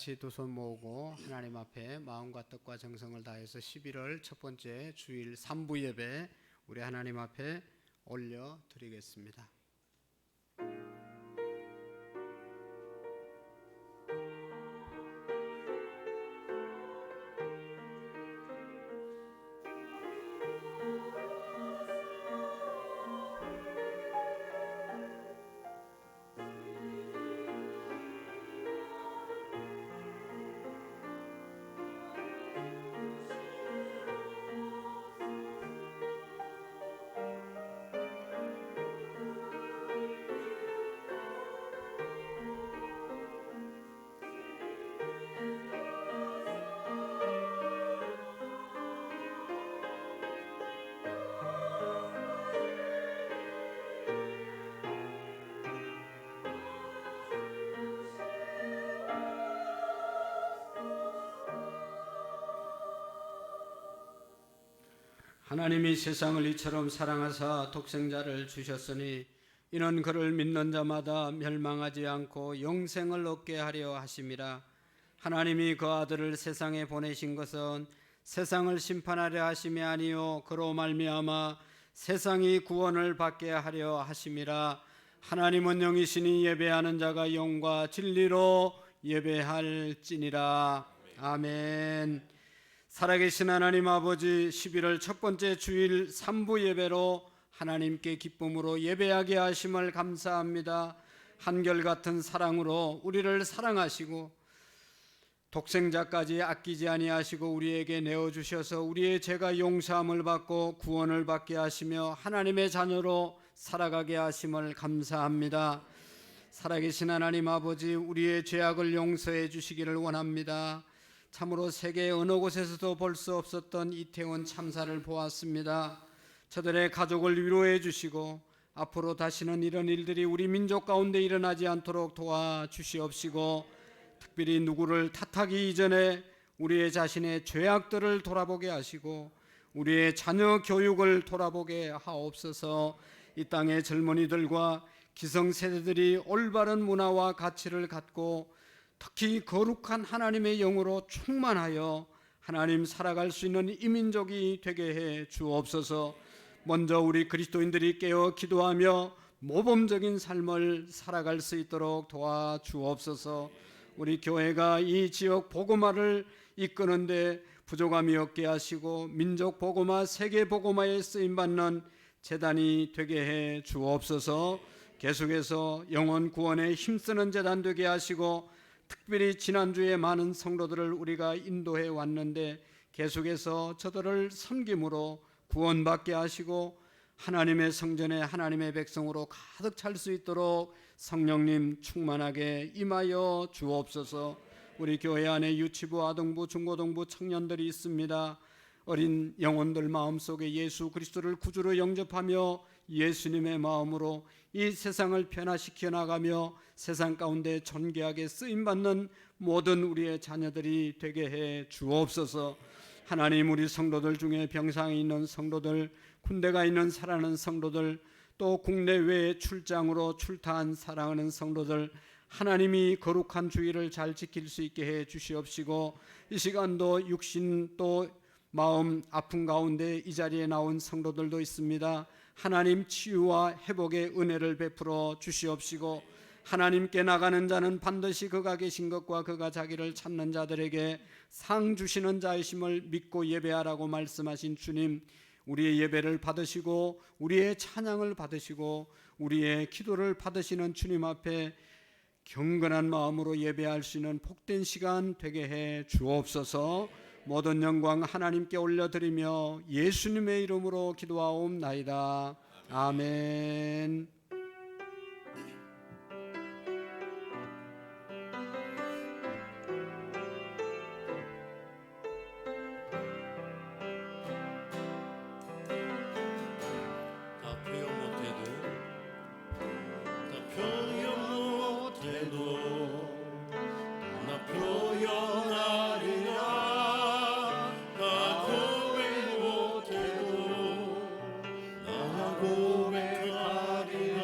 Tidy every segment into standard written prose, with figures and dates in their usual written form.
같이 두 손 모으고 하나님 앞에 마음과 뜻과 정성을 다해서 11월 첫 번째 주일 3부 예배 우리 하나님 앞에 올려 드리겠습니다. 하나님이 세상을 이처럼 사랑하사 독생자를 주셨으니 이는 그를 믿는 자마다 멸망하지 않고 영생을 얻게 하려 하심이라. 하나님이 그 아들을 세상에 보내신 것은 세상을 심판하려 하심이 아니요 그로 말미암아 세상이 구원을 받게 하려 하심이라. 하나님은 영이시니 예배하는 자가 영과 진리로 예배할지니라. 아멘. 살아계신 하나님 아버지, 11월 첫 번째 주일 3부 예배로 하나님께 기쁨으로 예배하게 하심을 감사합니다. 한결같은 사랑으로 우리를 사랑하시고 독생자까지 아끼지 아니하시고 우리에게 내어주셔서 우리의 죄가 용서함을 받고 구원을 받게 하시며 하나님의 자녀로 살아가게 하심을 감사합니다. 살아계신 하나님 아버지, 우리의 죄악을 용서해 주시기를 원합니다. 참으로 세계 어느 곳에서도 볼 수 없었던 이태원 참사를 보았습니다. 저들의 가족을 위로해 주시고 앞으로 다시는 이런 일들이 우리 민족 가운데 일어나지 않도록 도와주시옵시고, 특별히 누구를 탓하기 이전에 우리의 자신의 죄악들을 돌아보게 하시고 우리의 자녀 교육을 돌아보게 하옵소서. 이 땅의 젊은이들과 기성세대들이 올바른 문화와 가치를 갖고 특히 거룩한 하나님의 영으로 충만하여 하나님 살아갈 수 있는 이민족이 되게 해 주옵소서. 먼저 우리 그리스도인들이 깨어 기도하며 모범적인 삶을 살아갈 수 있도록 도와주옵소서. 우리 교회가 이 지역 복음화를 이끄는데 부족함이 없게 하시고 민족 복음화, 세계 복음화에 쓰임받는 재단이 되게 해 주옵소서. 계속해서 영혼 구원에 힘쓰는 재단 되게 하시고, 특별히 지난주에 많은 성도들을 우리가 인도해 왔는데 계속해서 저들을 섬김으로 구원받게 하시고 하나님의 성전에 하나님의 백성으로 가득 찰 수 있도록 성령님 충만하게 임하여 주옵소서. 우리 교회 안에 유치부, 아동부, 중고등부 청년들이 있습니다. 어린 영혼들 마음속에 예수 그리스도를 구주로 영접하며 예수님의 마음으로 이 세상을 변화시켜 나가며 세상 가운데 존귀하게 쓰임받는 모든 우리의 자녀들이 되게 해 주옵소서. 하나님, 우리 성도들 중에 병상에 있는 성도들, 군대가 있는 사랑하는 성도들, 또 국내외 출장으로 출타한 사랑하는 성도들, 하나님이 거룩한 주의를 잘 지킬 수 있게 해 주시옵시고, 이 시간도 육신 또 마음 아픈 가운데 이 자리에 나온 성도들도 있습니다. 하나님 치유와 회복의 은혜를 베풀어 주시옵시고, 하나님께 나가는 자는 반드시 그가 계신 것과 그가 자기를 찾는 자들에게 상 주시는 자이심을 믿고 예배하라고 말씀하신 주님, 우리의 예배를 받으시고 우리의 찬양을 받으시고 우리의 기도를 받으시는 주님 앞에 경건한 마음으로 예배할 수 있는 복된 시간 되게 해 주옵소서. 모든 영광 하나님께 올려드리며 예수님의 이름으로 기도하옵나이다. 아멘. 고백하리라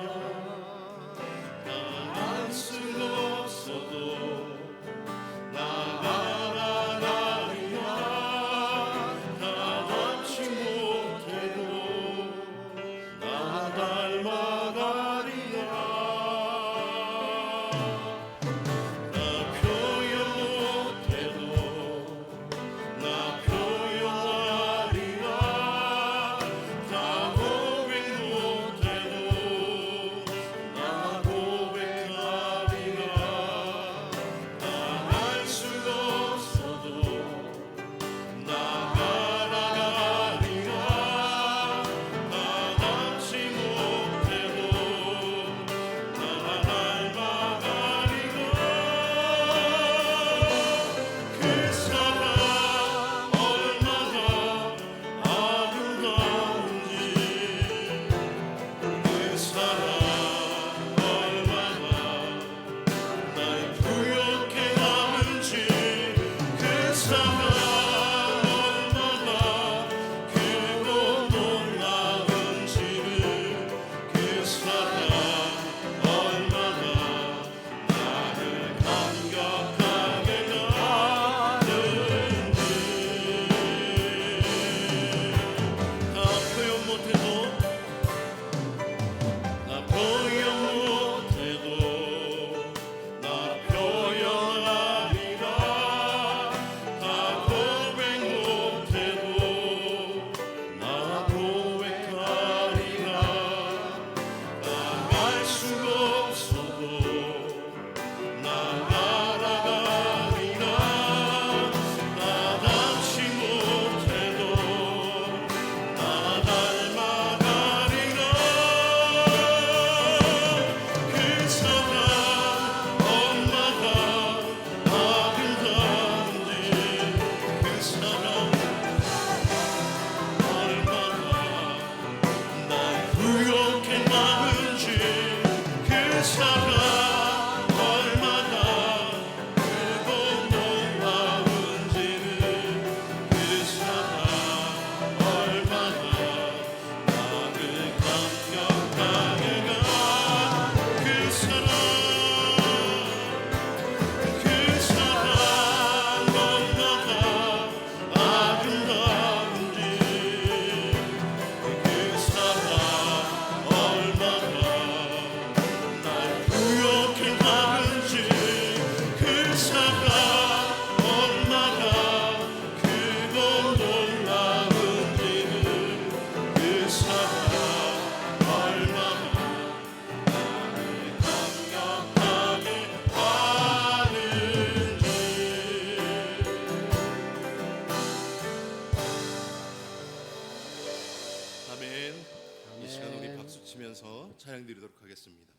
찬양드리도록 하겠습니다.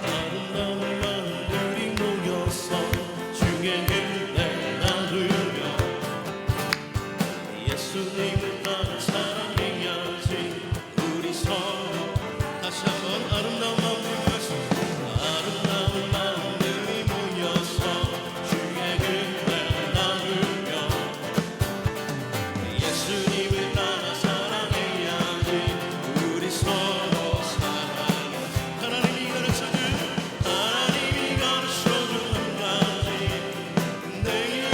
아름다운 마음들이 모여서 주의 은혜 나누며 예수님을 따라 사랑해야지. 우리 서로 다시 한번 아름다운 마음들이 모여서 아름다운 마음들이 모여서 주의 은혜 나누며 예수님을 따라 사랑해야지. 우리 서로 사랑해. 하나님이 가르쳐준 한 가지 내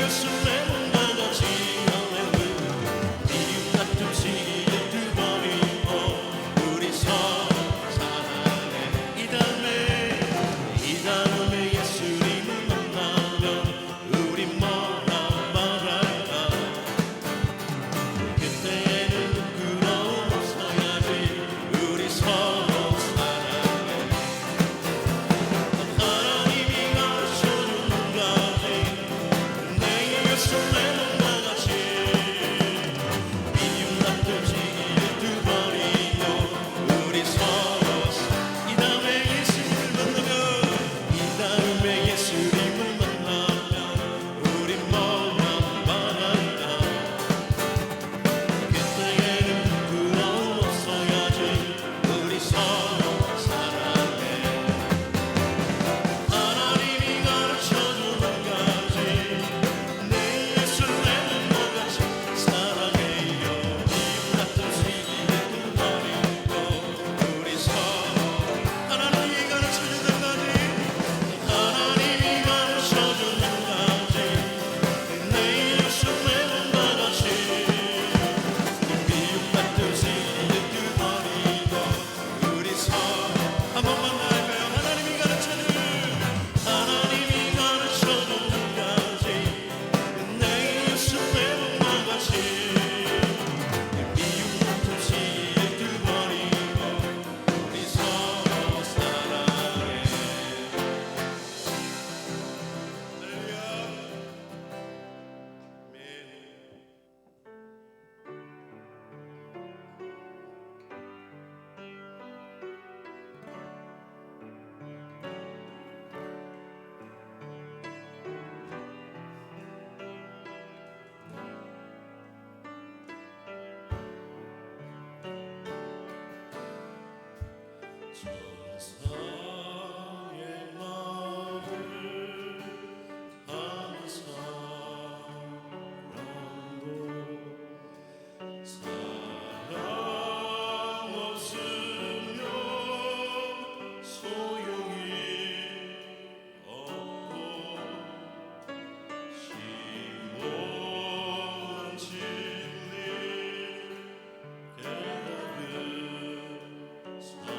예수의 몸과 같이 할렐루야. 미움 같은 시기를 뚫어버리고 우리 서로 사랑해. 이 다음에 예수님을 만나면 우리 뭐라 말할까. 그때에는 부끄러움 없어야지. 우리 서로 사랑해. 하나님이 가르쳐준 한 가지 내 예수의 몸과 같이 미움 같은 시기를 뚫어버리고 우리 서로 이 다음에 예수님을 만나면 우리 뭐라 말할까. 그때에는 부끄러움 없어야지. 우리 서로 사랑해. 하나님이 가르쳐준 한 가지 내 예수의 몸과 같이 사랑해요. 미움 같은 시기를 뚫어버리고 우리 서로 하나님이 가르쳐준 한 가지 하나님이 가르쳐준 한 가지 내 예수의 몸과 같이 미움 같은 시기를 뚫어버리고 우리 서로 한 번만 더 할까요? 하나님이 가르쳐준 한 가지 내 예수의 몸과 같이 미움 같은 시기를 뚫어버리고 우리 서로 사랑해. 할렐루야. 천사의 말을 하는 사람도 사랑 없으면 소용이 없고 심오한 진리 깨달은 사람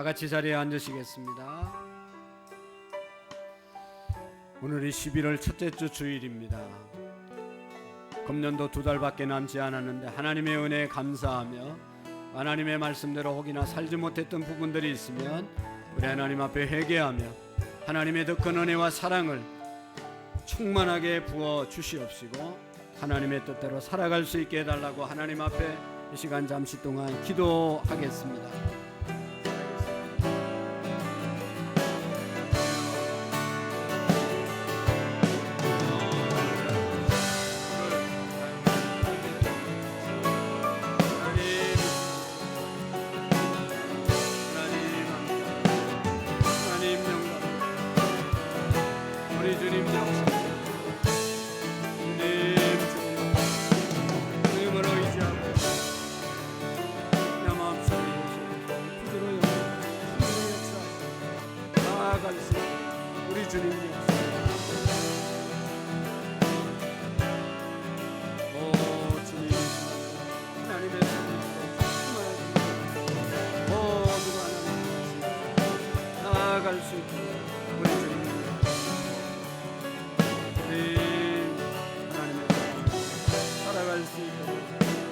다 같이 자리에 앉으시겠습니다. 오늘이 11월 첫째 주 주일입니다. 금년도 2달밖에 남지 않았는데 하나님의 은혜에 감사하며 하나님의 말씀대로 혹이나 살지 못했던 부분들이 있으면 우리 하나님 앞에 회개하며 하나님의 더 큰 은혜와 사랑을 충만하게 부어 주시옵시고 하나님의 뜻대로 살아갈 수 있게 해달라고 하나님 앞에 이 시간 잠시 동안 기도하겠습니다. 우리 주님 오 주님 하나님의 모두가 하나님 나아갈 수 있도록 우리 주님 하나님의 살아갈 수 있도록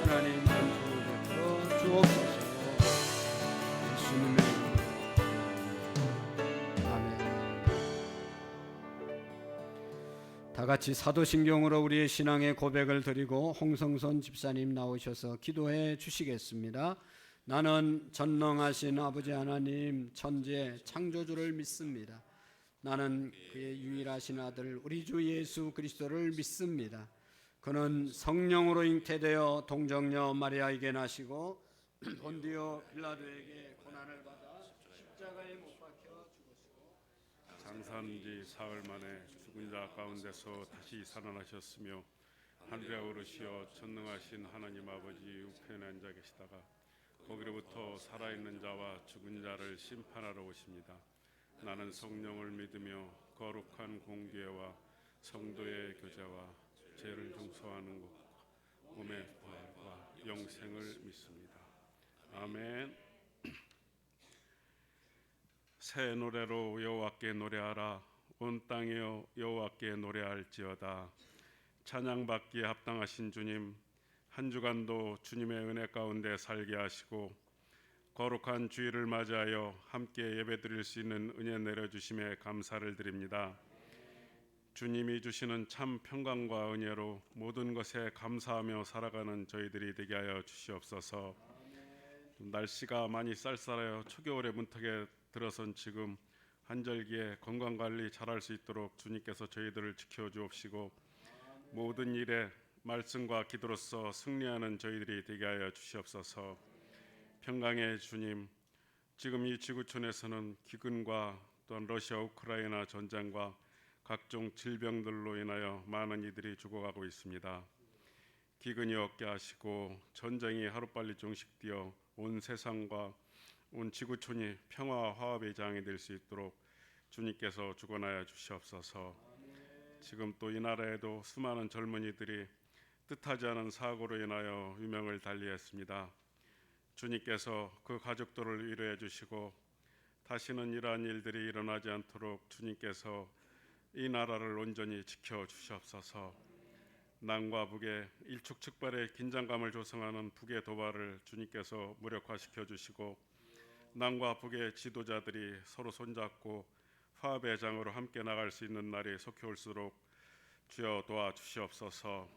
하나님 은총을 베풀어 주옵소서. 예수님의 다 같이 사도신경으로 우리의 신앙의 고백을 드리고 홍성선 집사님 나오셔서 기도해 주시겠습니다. 나는 전능하신 아버지 하나님 천재 창조주를 믿습니다. 나는 그의 유일하신 아들 우리 주 예수 그리스도를 믿습니다. 그는 성령으로 잉태되어 동정녀 마리아에게 나시고 본디오 빌라도에게 고난을 받아 십자가에 못 박혀 죽으시고 장사한 지 사흘 만에 죽은 자 가운데서 다시 살아나셨으며 하늘에 오르시어 전능하신 하나님 아버지 우편에 앉아 계시다가 거기로부터 살아있는 자와 죽은 자를 심판하러 오십니다. 나는 성령을 믿으며 거룩한 공교회와 성도의 교제와 죄를 용서하는 것과 몸의 부활과 영생을 믿습니다. 아멘. 새 노래로 여호와께 노래하라. 온 땅이여 여호와께 노래할지어다. 찬양받기에 합당하신 주님, 한 주간도 주님의 은혜 가운데 살게 하시고 거룩한 주일을 맞이하여 함께 예배드릴 수 있는 은혜 내려주심에 감사를 드립니다. 주님이 주시는 참 평강과 은혜로 모든 것에 감사하며 살아가는 저희들이 되게 하여 주시옵소서. 날씨가 많이 쌀쌀하여 초겨울의 문턱에 들어선 지금 한절기에 건강관리 잘할 수 있도록 주님께서 저희들을 지켜주옵시고 모든 일에 말씀과 기도로서 승리하는 저희들이 되게 하여 주시옵소서. 평강의 주님, 지금 이 지구촌에서는 기근과 또한 러시아 우크라이나 전쟁과 각종 질병들로 인하여 많은 이들이 죽어가고 있습니다. 기근이 없게 하시고 전쟁이 하루빨리 종식되어 온 세상과 온 지구촌이 평화와 화합의 장이 될 수 있도록 주님께서 주관하여 주시옵소서. 지금 또 이 나라에도 수많은 젊은이들이 뜻하지 않은 사고로 인하여 유명을 달리했습니다. 주님께서 그 가족들을 위로해 주시고 다시는 이러한 일들이 일어나지 않도록 주님께서 이 나라를 온전히 지켜 주시옵소서. 남과 북의 일촉즉발의 긴장감을 조성하는 북의 도발을 주님께서 무력화시켜 주시고 남과 북의 지도자들이 서로 손잡고 화합의 장으로 함께 나갈 수 있는 날이 속히 올수록 주여 도와주시옵소서.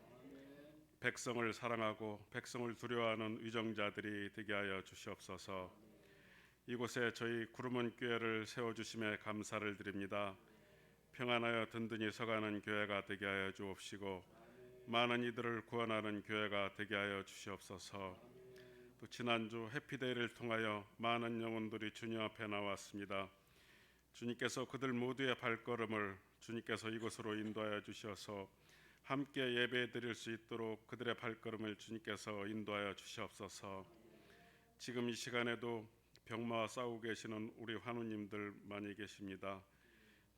백성을 사랑하고 백성을 두려워하는 위정자들이 되게 하여 주시옵소서. 이곳에 저희 구름원 교회를 세워주심에 감사를 드립니다. 평안하여 든든히 서가는 교회가 되게 하여 주옵시고 많은 이들을 구원하는 교회가 되게 하여 주시옵소서. 또 지난주 해피데이를 통하여 많은 영혼들이 주님 앞에 나왔습니다. 주님께서 그들 모두의 발걸음을 주님께서 이곳으로 인도하여 주셔서 함께 예배 드릴 수 있도록 그들의 발걸음을 주님께서 인도하여 주시옵소서. 지금 이 시간에도 병마와 싸우고 계시는 우리 환우님들 많이 계십니다.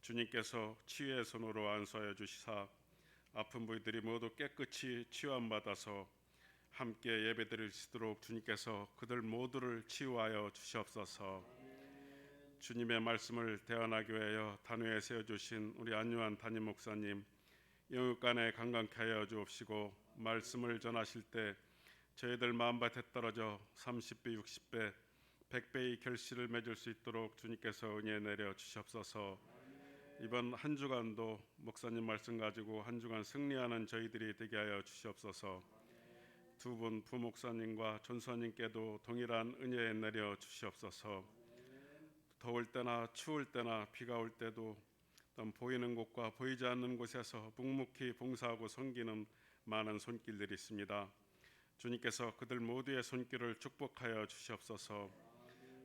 주님께서 치유의 손으로 안수하여 주시사 아픈 부위들이 모두 깨끗이 치유함받아서 함께 예배드릴 수 있도록 주님께서 그들 모두를 치유하여 주시옵소서. 주님의 말씀을 대언하기 위하여 단위에 세워주신 우리 안유한 담임 목사님, 영육간에 강건케 하여 주옵시고, 말씀을 전하실 때 저희들 마음밭에 떨어져 30배, 60배, 100배의 결실을 맺을 수 있도록 주님께서 은혜 내려 주시옵소서. 이번 한 주간도 목사님 말씀 가지고 한 주간 승리하는 저희들이 되게 하여 주시옵소서. 두 분 부목사님과 전수님께도 동일한 은혜 내려 주시옵소서. 더울 때나 추울 때나 비가 올 때도 어떤 보이는 곳과 보이지 않는 곳에서 묵묵히 봉사하고 섬기는 많은 손길들이 있습니다. 주님께서 그들 모두의 손길을 축복하여 주시옵소서.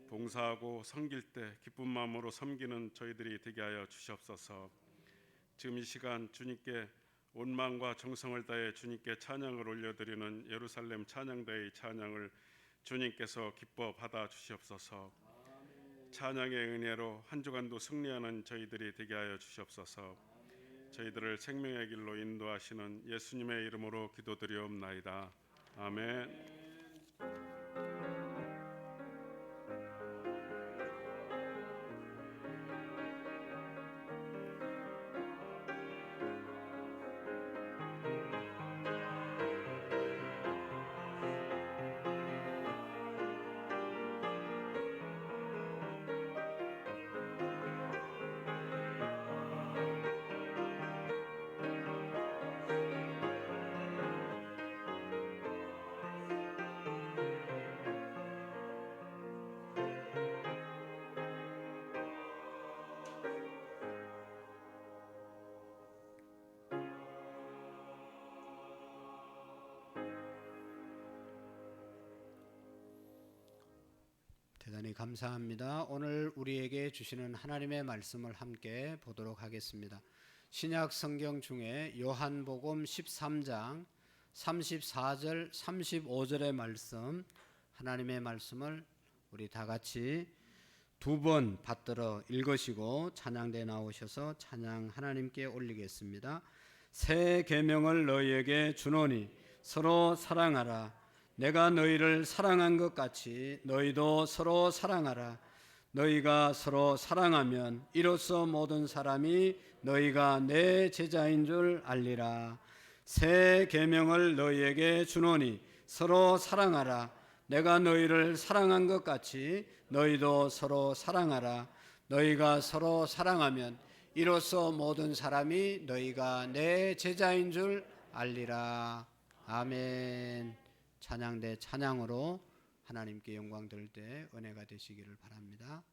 봉사하고 섬길 때 기쁜 마음으로 섬기는 저희들이 되게 하여 주시옵소서. 지금 이 시간 주님께 온 마음과 정성을 다해 주님께 찬양을 올려드리는 예루살렘 찬양대의 찬양을 주님께서 기뻐 받아 주시옵소서. 찬양의 은혜로 한 주간도 승리하는 저희들이 되게 하여 주시옵소서. 저희들을 생명의 길로 인도하시는 예수님의 이름으로 기도드리옵나이다. 아멘. 대단히 감사합니다. 오늘 우리에게 주시는 하나님의 말씀을 함께 보도록 하겠습니다. 신약 성경 중에 요한복음 13장 34절 35절의 말씀, 하나님의 말씀을 우리 다 같이 두 번 받들어 읽으시고 찬양대 나오셔서 찬양 하나님께 올리겠습니다. 새 계명을 너희에게 주노니 서로 사랑하라. 내가 너희를 사랑한 것 같이 너희도 서로 사랑하라. 너희가 서로 사랑하면 이로써 모든 사람이 너희가 내 제자인 줄 알리라. 새 계명을 너희에게 주노니 서로 사랑하라. 내가 너희를 사랑한 것 같이 너희도 서로 사랑하라. 너희가 서로 사랑하면 이로써 모든 사람이 너희가 내 제자인 줄 알리라. 아멘. 찬양대 찬양으로 하나님께 영광 돌릴 때 은혜가 되시기를 바랍니다.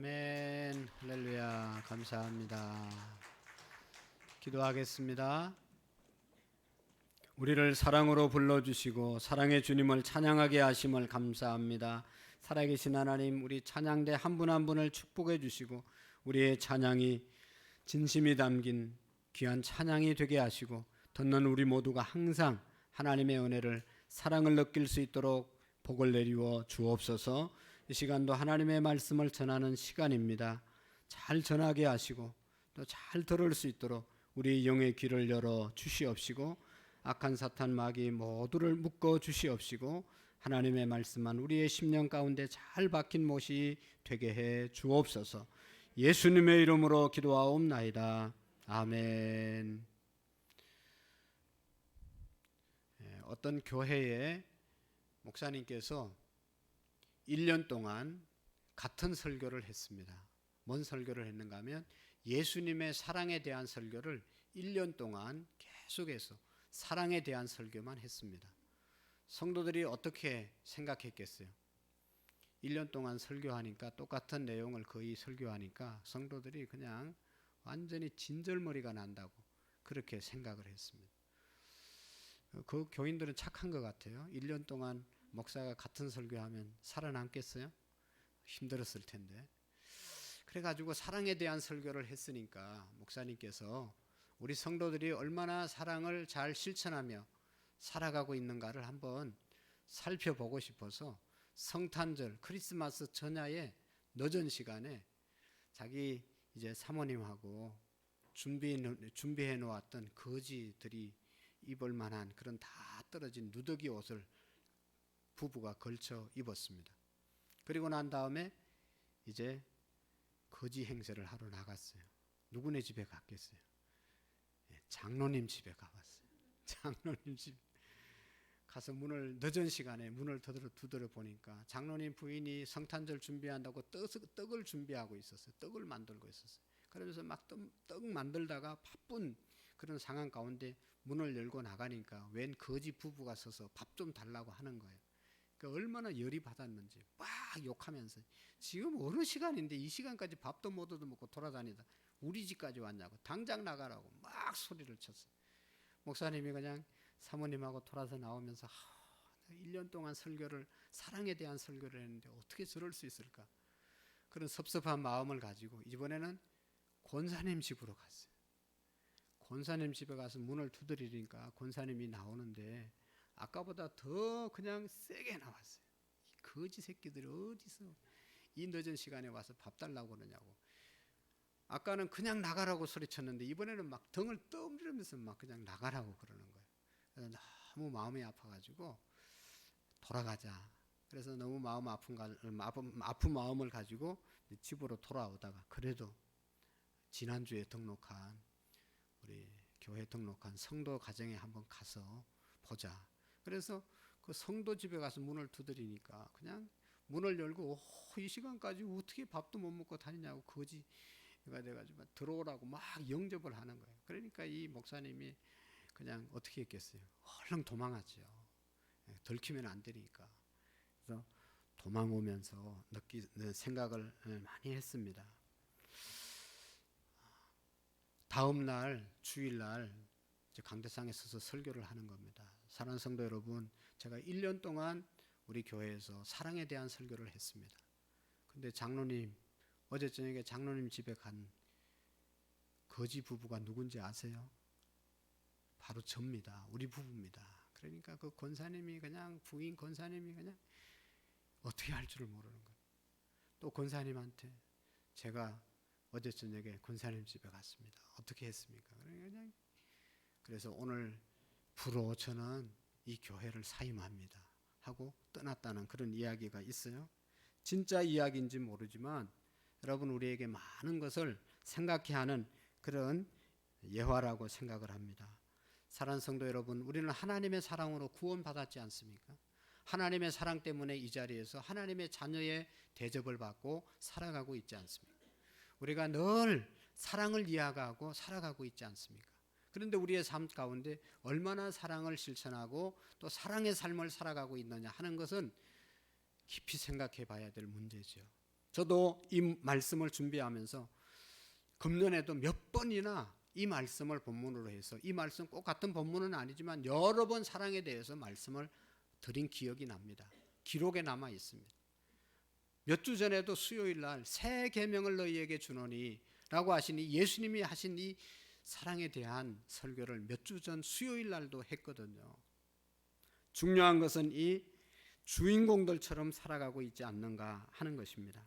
아멘. 할렐루야. 감사합니다. 기도하겠습니다. 우리를 사랑으로 불러주시고 사랑의 주님을 찬양하게 하심을 감사합니다. 살아계신 하나님, 우리 찬양대 한 분 한 분을 축복해 주시고 우리의 찬양이 진심이 담긴 귀한 찬양이 되게 하시고 듣는 우리 모두가 항상 하나님의 은혜를 사랑을 느낄 수 있도록 복을 내리워 주옵소서. 이 시간도 하나님의 말씀을 전하는 시간입니다. 잘 전하게 하시고 또 잘 들을 수 있도록 우리 영의 귀를 열어 주시옵시고 악한 사탄 마귀 모두를 묶어 주시옵시고 하나님의 말씀만 우리의 심령 가운데 잘 박힌 못이 되게 해 주옵소서. 예수님의 이름으로 기도하옵나이다. 아멘. 어떤 교회에 목사님께서 1년 동안 같은 설교를 했습니다. 뭔 설교를 했는가 하면 예수님의 사랑에 대한 설교를 1년 동안 계속해서 사랑에 대한 설교만 했습니다. 성도들이 어떻게 생각했겠어요? 1년 동안 설교하니까 똑같은 내용을 거의 설교하니까 성도들이 그냥 완전히 진절머리가 난다고 그렇게 생각을 했습니다. 그 교인들은 착한 것 같아요. 1년 동안 목사가 같은 설교하면 살아남겠어요? 힘들었을 텐데. 그래가지고 사랑에 대한 설교를 했으니까 목사님께서 우리 성도들이 얼마나 사랑을 잘 실천하며 살아가고 있는가를 한번 살펴보고 싶어서 성탄절 크리스마스 전야에 늦은 시간에 자기 이제 사모님하고 준비해 놓았던 거지들이 입을 만한 그런 다 떨어진 누더기 옷을 부부가 걸쳐 입었습니다. 그리고 난 다음에 이제 거지 행세를 하러 나갔어요. 누구네 집에 갔겠어요? 장로님 집에 가봤어요. 장로님 집 가서 문을 늦은 시간에 문을 두드려 보니까 장로님 부인이 성탄절 준비한다고 떡을 준비하고 있었어요. 떡을 만들고 있었어요. 그러면서 막 떡 만들다가 바쁜 그런 상황 가운데 문을 열고 나가니까 웬 거지 부부가 서서 밥 좀 달라고 하는 거예요. 그러니까 얼마나 열이 받았는지 막 욕하면서 지금 어느 시간인데 이 시간까지 밥도 못 얻어먹고 돌아다니다 우리 집까지 왔냐고 당장 나가라고 막 소리를 쳤어요. 목사님이 그냥 사모님하고 돌아서 나오면서 1년 동안 설교를 사랑에 대한 설교를 했는데 어떻게 저럴 수 있을까? 그런 섭섭한 마음을 가지고 이번에는 권사님 집으로 갔어요. 권사님 집에 가서 문을 두드리니까 권사님이 나오는데 아까보다 더 그냥 세게 나왔어요. 이 거지 새끼들이 어디서 이 늦은 시간에 와서 밥 달라고 그러냐고. 아까는 그냥 나가라고 소리쳤는데 이번에는 막 등을 떠밀면서 막 그냥 나가라고 그러는 거예요. 그래서 너무 마음이 아파가지고 돌아가자. 그래서 너무 마음 아픈 마음을 가지고 집으로 돌아오다가 그래도 지난주에 등록한 우리 교회 등록한 성도 가정에 한번 가서 보자. 그래서 그 성도 집에 가서 문을 두드리니까 그냥 문을 열고 이 시간까지 어떻게 밥도 못 먹고 다니냐고 거지가 돼가지고 들어오라고 막 영접을 하는 거예요. 그러니까 이 목사님이 그냥 어떻게 했겠어요? 얼른 도망하죠. 들키면 안 되니까. 그래서 도망오면서 생각을 많이 했습니다. 다음 날 주일날 강대상에 서서 설교를 하는 겁니다. 사랑하는 성도 여러분, 제가 1년 동안 우리 교회에서 사랑에 대한 설교를 했습니다. 근데 장로님, 어제 저녁에 장로님 집에 간 거지 부부가 누군지 아세요? 바로 접니다. 우리 부부입니다. 그러니까 그 권사님이 그냥 부인 권사님이 그냥 어떻게 할 줄을 모르는 거예요. 또 권사님한테 제가 어제 저녁에 권사님 집에 갔습니다. 어떻게 했습니까? 그냥 그래서 오늘 부로 저는 이 교회를 사임합니다 하고 떠났다는 그런 이야기가 있어요. 진짜 이야기인지 모르지만 여러분 우리에게 많은 것을 생각해 하는 그런 예화라고 생각을 합니다. 사랑하는 성도 여러분, 우리는 하나님의 사랑으로 구원받았지 않습니까? 하나님의 사랑 때문에 이 자리에서 하나님의 자녀의 대접을 받고 살아가고 있지 않습니까? 우리가 늘 사랑을 이야기하고 살아가고 있지 않습니까? 그런데 우리의 삶 가운데 얼마나 사랑을 실천하고 또 사랑의 삶을 살아가고 있느냐 하는 것은 깊이 생각해 봐야 될 문제죠. 저도 이 말씀을 준비하면서 금년에도 몇 번이나 이 말씀을 본문으로 해서, 이 말씀 꼭 같은 본문은 아니지만 여러 번 사랑에 대해서 말씀을 드린 기억이 납니다. 기록에 남아 있습니다. 몇 주 전에도 수요일 날 새 계명을 너희에게 주노니 라고 하시니 예수님이 하신 이 사랑에 대한 설교를 몇 주 전 수요일 날도 했거든요. 중요한 것은 이 주인공들처럼 살아가고 있지 않는가 하는 것입니다.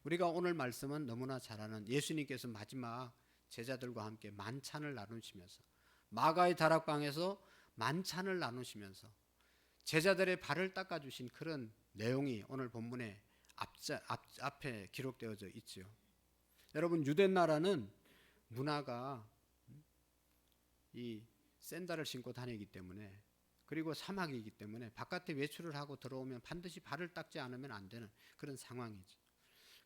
우리가 오늘 말씀은 너무나 잘 아는, 예수님께서 마지막 제자들과 함께 만찬을 나누시면서, 마가의 다락방에서 만찬을 나누시면서 제자들의 발을 닦아주신 그런 내용이 오늘 본문에 앞에 기록되어져 있죠. 여러분, 유대 나라는 문화가 이 샌들을 신고 다니기 때문에, 그리고 사막이기 때문에 바깥에 외출을 하고 들어오면 반드시 발을 닦지 않으면 안 되는 그런 상황이죠.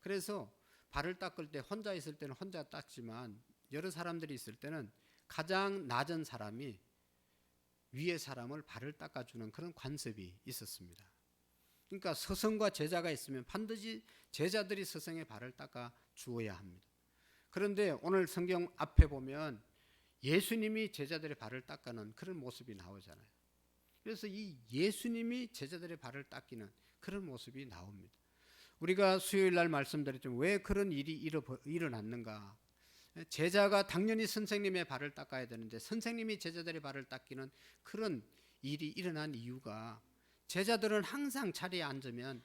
그래서 발을 닦을 때 혼자 있을 때는 혼자 닦지만 여러 사람들이 있을 때는 가장 낮은 사람이 위의 사람을 발을 닦아주는 그런 관습이 있었습니다. 그러니까 스승과 제자가 있으면 반드시 제자들이 스승의 발을 닦아 주어야 합니다. 그런데 오늘 성경 앞에 보면 예수님이 제자들의 발을 닦는 그런 모습이 나오잖아요. 그래서 이 예수님이 제자들의 발을 닦이는 그런 모습이 나옵니다. 우리가 수요일 날 말씀드렸지만 왜 그런 일이 일어났는가? 제자가 당연히 선생님의 발을 닦아야 되는데 선생님이 제자들의 발을 닦이는 그런 일이 일어난 이유가, 제자들은 항상 자리에 앉으면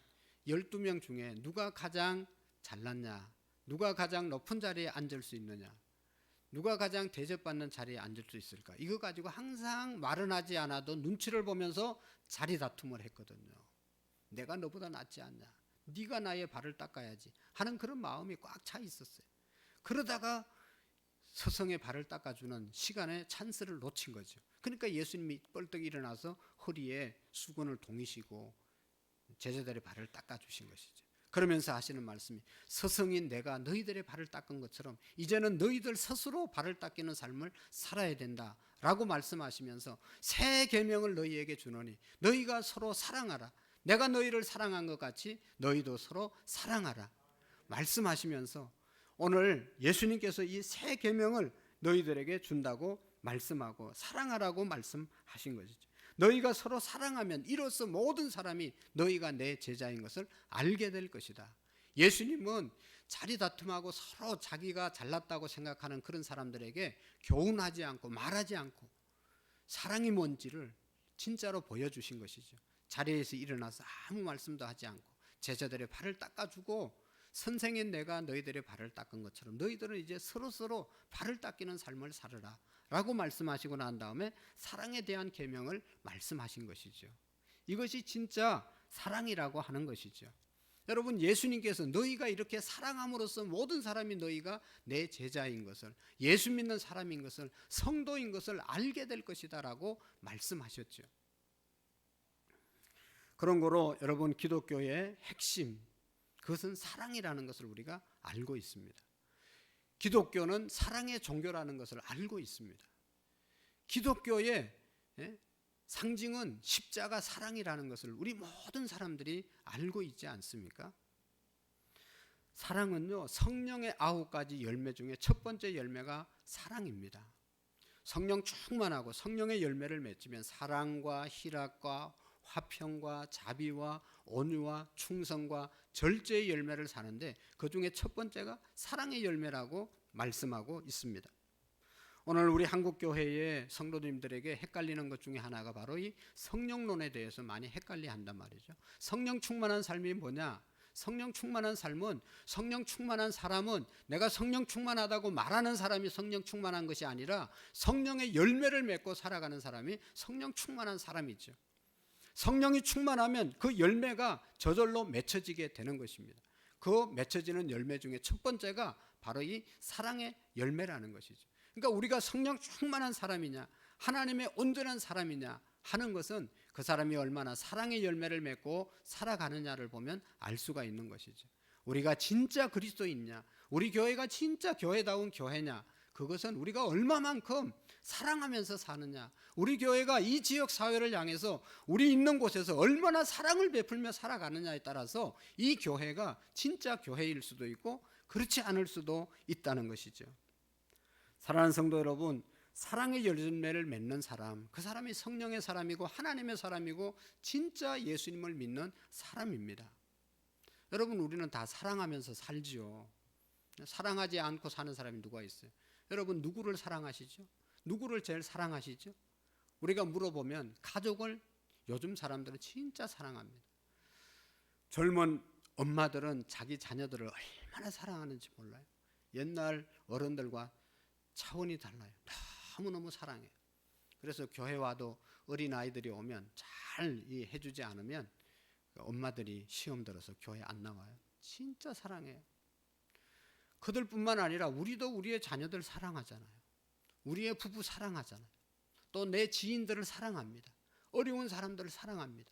12명 중에 누가 가장 잘났냐, 누가 가장 높은 자리에 앉을 수 있느냐, 누가 가장 대접받는 자리에 앉을 수 있을까, 이거 가지고 항상 말은 하지 않아도 눈치를 보면서 자리 다툼을 했거든요. 내가 너보다 낫지 않냐, 네가 나의 발을 닦아야지 하는 그런 마음이 꽉 차 있었어요. 그러다가 스승의 발을 닦아주는 시간에 찬스를 놓친 거죠. 그러니까 예수님이 뻘떡 일어나서 허리에 수건을 동이시고 제자들의 발을 닦아주신 것이죠. 그러면서 하시는 말씀이, 스승인 내가 너희들의 발을 닦은 것처럼 이제는 너희들 스스로 발을 닦이는 삶을 살아야 된다 라고 말씀하시면서 새 계명을 너희에게 주노니 너희가 서로 사랑하라, 내가 너희를 사랑한 것 같이 너희도 서로 사랑하라 말씀하시면서, 오늘 예수님께서 이 새 계명을 너희들에게 준다고 말씀하고 사랑하라고 말씀하신 것이죠. 너희가 서로 사랑하면 이로써 모든 사람이 너희가 내 제자인 것을 알게 될 것이다. 예수님은 자리 다툼하고 서로 자기가 잘났다고 생각하는 그런 사람들에게 교훈하지 않고 말하지 않고 사랑이 뭔지를 진짜로 보여주신 것이죠. 자리에서 일어나서 아무 말씀도 하지 않고 제자들의 발을 닦아주고, 선생인 내가 너희들의 발을 닦은 것처럼 너희들은 이제 서로서로 발을 닦이는 삶을 살아라 라고 말씀하시고 난 다음에 사랑에 대한 계명을 말씀하신 것이죠. 이것이 진짜 사랑이라고 하는 것이죠. 여러분, 예수님께서 너희가 이렇게 사랑함으로써 모든 사람이 너희가 내 제자인 것을, 예수 믿는 사람인 것을, 성도인 것을 알게 될 것이다 라고 말씀하셨죠. 그런 거로 여러분, 기독교의 핵심, 그것은 사랑이라는 것을 우리가 알고 있습니다. 기독교는 사랑의 종교라는 것을 알고 있습니다. 기독교의 상징은 십자가 사랑이라는 것을 우리 모든 사람들이 알고 있지 않습니까? 사랑은요, 성령의 9가지 열매 중에 첫 번째 열매가 사랑입니다. 성령 충만하고 성령의 열매를 맺으면 사랑과 희락과 화평과 자비와 온유와 충성과 절제의 열매를 사는데, 그 중에 첫 번째가 사랑의 열매라고 말씀하고 있습니다. 오늘 우리 한국교회의 성도님들에게 헷갈리는 것 중에 하나가 바로 이 성령론에 대해서 많이 헷갈려 한단 말이죠. 성령 충만한 삶이 뭐냐? 성령 충만한 삶은, 성령 충만한 사람은 내가 성령 충만하다고 말하는 사람이 성령 충만한 것이 아니라 성령의 열매를 맺고 살아가는 사람이 성령 충만한 사람이죠. 성령이 충만하면 그 열매가 저절로 맺혀지게 되는 것입니다. 그 맺혀지는 열매 중에 첫 번째가 바로 이 사랑의 열매라는 것이죠. 그러니까 우리가 성령 충만한 사람이냐, 하나님의 온전한 사람이냐 하는 것은 그 사람이 얼마나 사랑의 열매를 맺고 살아가느냐를 보면 알 수가 있는 것이죠. 우리가 진짜 그리스도인이냐, 우리 교회가 진짜 교회다운 교회냐, 그것은 우리가 얼마만큼 사랑하면서 사느냐, 우리 교회가 이 지역 사회를 향해서 우리 있는 곳에서 얼마나 사랑을 베풀며 살아가느냐에 따라서 이 교회가 진짜 교회일 수도 있고 그렇지 않을 수도 있다는 것이죠. 사랑하는 성도 여러분, 사랑의 열매를 맺는 사람, 그 사람이 성령의 사람이고 하나님의 사람이고 진짜 예수님을 믿는 사람입니다. 여러분, 우리는 다 사랑하면서 살지요. 사랑하지 않고 사는 사람이 누가 있어요? 여러분, 누구를 사랑하시죠? 누구를 제일 사랑하시죠? 우리가 물어보면 가족을 요즘 사람들은 진짜 사랑합니다. 젊은 엄마들은 자기 자녀들을 얼마나 사랑하는지 몰라요. 옛날 어른들과 차원이 달라요. 너무너무 사랑해요. 그래서 교회 와도 어린아이들이 오면 잘 해주지 않으면 엄마들이 시험 들어서 교회 안 나와요. 진짜 사랑해요. 그들뿐만 아니라 우리도 우리의 자녀들 사랑하잖아요. 우리의 부부 사랑하잖아요. 또 내 지인들을 사랑합니다. 어려운 사람들을 사랑합니다.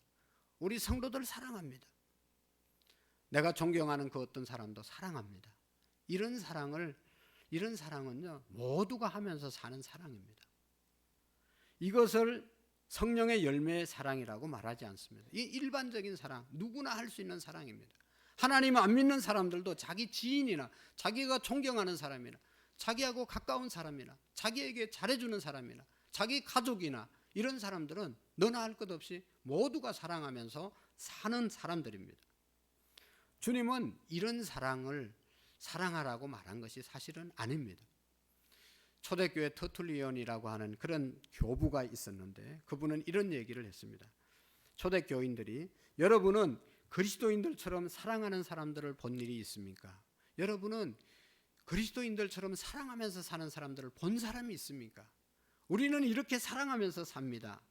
우리 성도들 사랑합니다. 내가 존경하는 그 어떤 사람도 사랑합니다. 이런 사랑은요, 모두가 하면서 사는 사랑입니다. 이것을 성령의 열매의 사랑이라고 말하지 않습니다. 이 일반적인 사랑, 누구나 할 수 있는 사랑입니다. 하나님 안 믿는 사람들도 자기 지인이나 자기가 존경하는 사람이나 자기하고 가까운 사람이나 자기에게 잘해주는 사람이나 자기 가족이나 이런 사람들은 너나 할 것 없이 모두가 사랑하면서 사는 사람들입니다. 주님은 이런 사랑을 사랑하라고 말한 것이 사실은 아닙니다. 초대교회 터툴리온이라고 하는 그런 교부가 있었는데 그분은 이런 얘기를 했습니다. 초대교인들이, 여러분은 그리스도인들처럼 사랑하는 사람들을 본 일이 있습니까? 여러분은 그리스도인들처럼 사랑하면서 사는 사람들을 본 사람이 있습니까? 우리는 이렇게 사랑하면서 삽니다.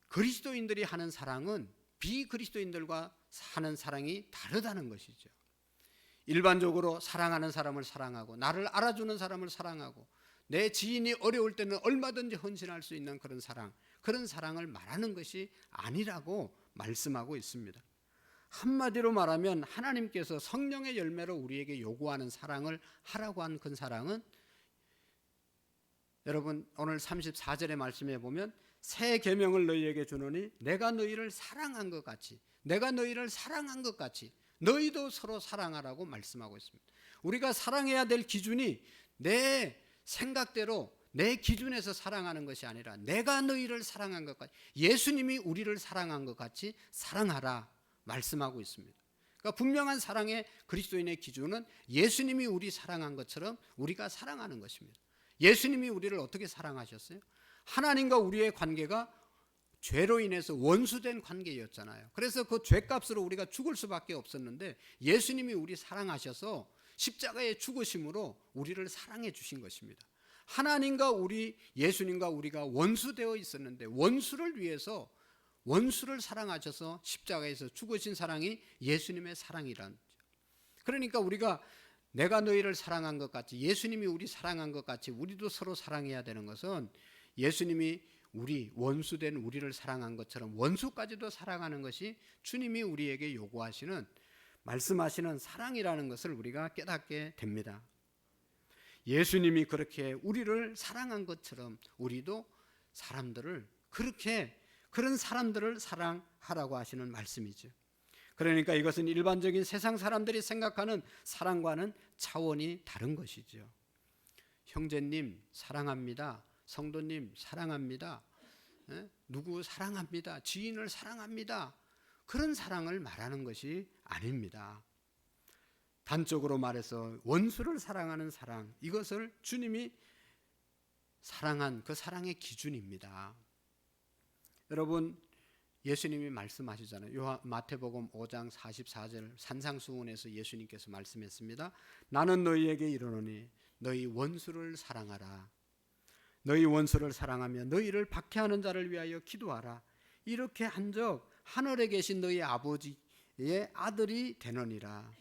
그리스도인들이 하는 사랑은 비그리스도인들과 하는 사랑이 다르다는 것이죠. 일반적으로 사랑하는 사람을 사랑하고 나를 알아주는 사람을 사랑하고 내 지인이 어려울 때는 얼마든지 헌신할 수 있는 그런 사랑, 그런 사랑을 말하는 것이 아니라고 말씀하고 있습니다. 한마디로 말하면 하나님께서 성령의 열매로 우리에게 요구하는 사랑을 하라고 한 그 사랑은, 여러분 오늘 34절의 말씀에 보면 새 계명을 너희에게 주노니 내가 너희를 사랑한 것 같이, 내가 너희를 사랑한 것 같이 너희도 서로 사랑하라고 말씀하고 있습니다. 우리가 사랑해야 될 기준이 내 생각대로 내 기준에서 사랑하는 것이 아니라 내가 너희를 사랑한 것 같이, 예수님이 우리를 사랑한 것 같이 사랑하라 말씀하고 있습니다. 그러니까 분명한 사랑의 그리스도인의 기준은 예수님이 우리 사랑한 것처럼 우리가 사랑하는 것입니다. 예수님이 우리를 어떻게 사랑하셨어요? 하나님과 우리의 관계가 죄로 인해서 원수된 관계였잖아요. 그래서 그 죄값으로 우리가 죽을 수밖에 없었는데 예수님이 우리 사랑하셔서 십자가의 죽으심으로 우리를 사랑해 주신 것입니다. 하나님과 우리, 예수님과 우리가 원수되어 있었는데 원수를 위해서 원수를 사랑하셔서 십자가에서 죽으신 사랑이 예수님의 사랑이란. 그러니까 우리가 내가 너희를 사랑한 것 같이, 예수님이 우리 사랑한 것 같이 우리도 서로 사랑해야 되는 것은 예수님이 우리 원수된 우리를 사랑한 것처럼 원수까지도 사랑하는 것이 주님이 우리에게 요구하시는, 말씀하시는 사랑이라는 것을 우리가 깨닫게 됩니다. 예수님이 그렇게 우리를 사랑한 것처럼 우리도 사람들을 그렇게, 그런 사람들을 사랑하라고 하시는 말씀이죠. 그러니까 이것은 일반적인 세상 사람들이 생각하는 사랑과는 차원이 다른 것이죠. 형제님 사랑합니다. 성도님 사랑합니다. 누구 사랑합니다. 지인을 사랑합니다. 그런 사랑을 말하는 것이 아닙니다. 단적으로 말해서 원수를 사랑하는 사랑, 이것을 주님이 사랑한 그 사랑의 기준입니다. 여러분, 예수님이 말씀하시잖아요. 마태복음 5장 44절 산상수훈에서 예수님께서 말씀했습니다. 나는 너희에게 이르노니 너희 원수를 사랑하라. 너희 원수를 사랑하며 너희를 박해하는 자를 위하여 기도하라. 이렇게 한즉 하늘에 계신 너희 아버지의 아들이 되느니라.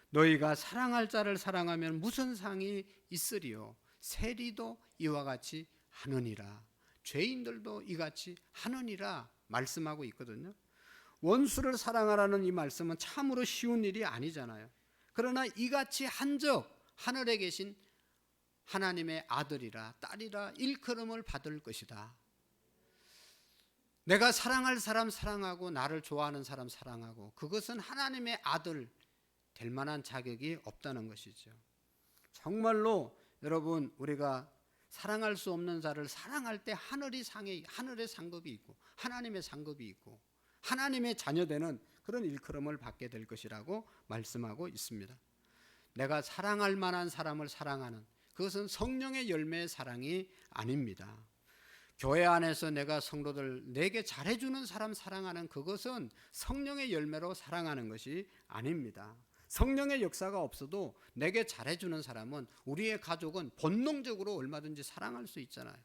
너희가 사랑할 자를 사랑하면 무슨 상이 있으리요? 세리도 이와 같이 하느니라. 죄인들도 이같이 하느니라 말씀하고 있거든요. 원수를 사랑하라는 이 말씀은 참으로 쉬운 일이 아니잖아요. 그러나 이같이 한즉 하늘에 계신 하나님의 아들이라 딸이라 일컬음을 받을 것이다. 내가 사랑할 사람 사랑하고 나를 좋아하는 사람 사랑하고 그것은 하나님의 아들 될 만한 자격이 없다는 것이죠. 정말로 여러분 우리가 사랑할 수 없는 자를 사랑할 때 하늘의 상급이 있고 하나님의 상급이 있고 하나님의 자녀되는 그런 일컬음을 받게 될 것이라고 말씀하고 있습니다. 내가 사랑할 만한 사람을 사랑하는 그것은 성령의 열매의 사랑이 아닙니다. 교회 안에서 내가 성도들 내게 잘해주는 사람 사랑하는 그것은 성령의 열매로 사랑하는 것이 아닙니다. 성령의 역사가 없어도 내게 잘해주는 사람은 우리의 가족은 본능적으로 얼마든지 사랑할 수 있잖아요.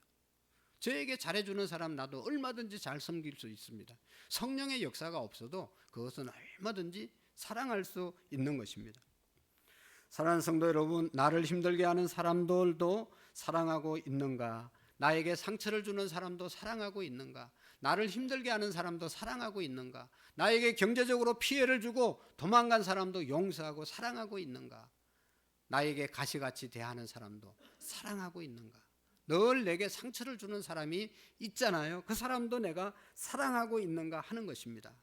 저에게 잘해주는 사람 나도 얼마든지 잘 섬길 수 있습니다. 성령의 역사가 없어도 그것은 얼마든지 사랑할 수 있는 것입니다. 사랑하는 성도 여러분, 나를 힘들게 하는 사람들도 사랑하고 있는가? 나에게 상처를 주는 사람도 사랑하고 있는가? 나를 힘들게 하는 사람도 사랑하고 있는가? 나에게 경제적으로 피해를 주고 도망간 사람도 용서하고 사랑하고 있는가? 나에게 가시같이 대하는 사람도 사랑하고 있는가? 늘 내게 상처를 주는 사람이 있잖아요. 그 사람도 내가 사랑하고 있는가 하는 것입니다.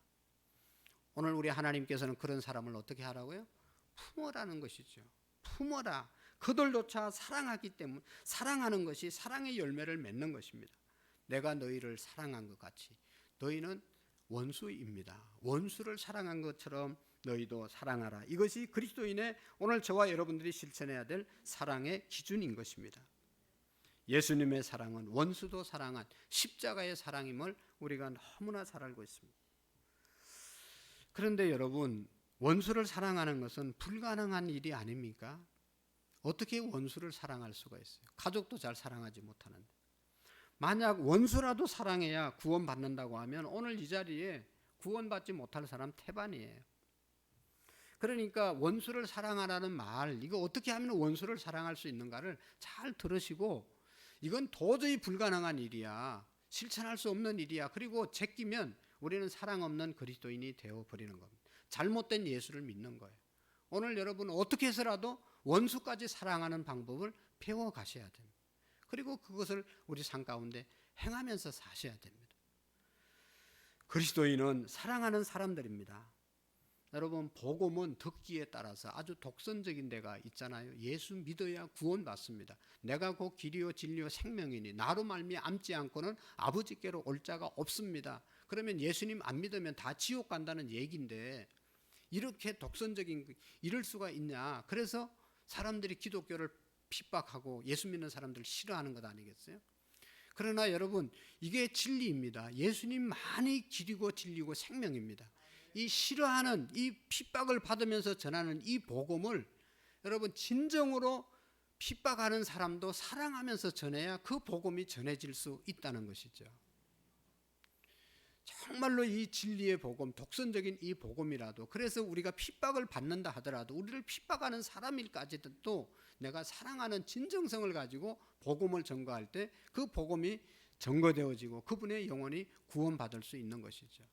오늘 우리 하나님께서는 그런 사람을 어떻게 하라고요? 품어라는 것이죠. 품어라. 그들조차 사랑하기 때문에 사랑하는 것이 사랑의 열매를 맺는 것입니다. 내가 너희를 사랑한 것 같이 너희는 원수입니다. 원수를 사랑한 것처럼 너희도 사랑하라. 이것이 그리스도인의 오늘 저와 여러분들이 실천해야 될 사랑의 기준인 것입니다. 예수님의 사랑은 원수도 사랑한 십자가의 사랑임을 우리가 너무나 잘 알고 있습니다. 그런데 여러분, 원수를 사랑하는 것은 불가능한 일이 아닙니까? 어떻게 원수를 사랑할 수가 있어요? 가족도 잘 사랑하지 못하는데. 만약 원수라도 사랑해야 구원받는다고 하면 오늘 이 자리에 구원받지 못할 사람 태반이에요. 그러니까 원수를 사랑하라는 말, 이거 어떻게 하면 원수를 사랑할 수 있는가를 잘 들으시고, 이건 도저히 불가능한 일이야. 실천할 수 없는 일이야. 그리고 제끼면 우리는 사랑 없는 그리스도인이 되어버리는 겁니다. 잘못된 예수를 믿는 거예요. 오늘 여러분 어떻게 해서라도 원수까지 사랑하는 방법을 배워가셔야 됩니다. 그리고 그것을 우리 삶 가운데 행하면서 사셔야 됩니다. 그리스도인은 사랑하는 사람들입니다. 여러분, 복음은 듣기에 따라서 아주 독선적인 데가 있잖아요. 예수 믿어야 구원받습니다. 내가 곧 길이요 진리요 생명이니 나로 말미암지 않고는 아버지께로 올 자가 없습니다. 그러면 예수님 안 믿으면 다 지옥 간다는 얘기인데 이렇게 독선적인 이럴 수가 있냐? 그래서 사람들이 기독교를 핍박하고 예수 믿는 사람들을 싫어하는 것 아니겠어요? 그러나 여러분, 이게 진리입니다. 예수님만이 길이고 진리고 생명입니다. 이 싫어하는 이 핍박을 받으면서 전하는 이 복음을 여러분 진정으로 핍박하는 사람도 사랑하면서 전해야 그 복음이 전해질 수 있다는 것이죠. 정말로 이 진리의 복음, 독선적인 이 복음이라도, 그래서 우리가 핍박을 받는다 하더라도 우리를 핍박하는 사람일까지도 내가 사랑하는 진정성을 가지고 복음을 전거할 때 그 복음이 전거되어지고 그분의 영혼이 구원받을 수 있는 것이죠.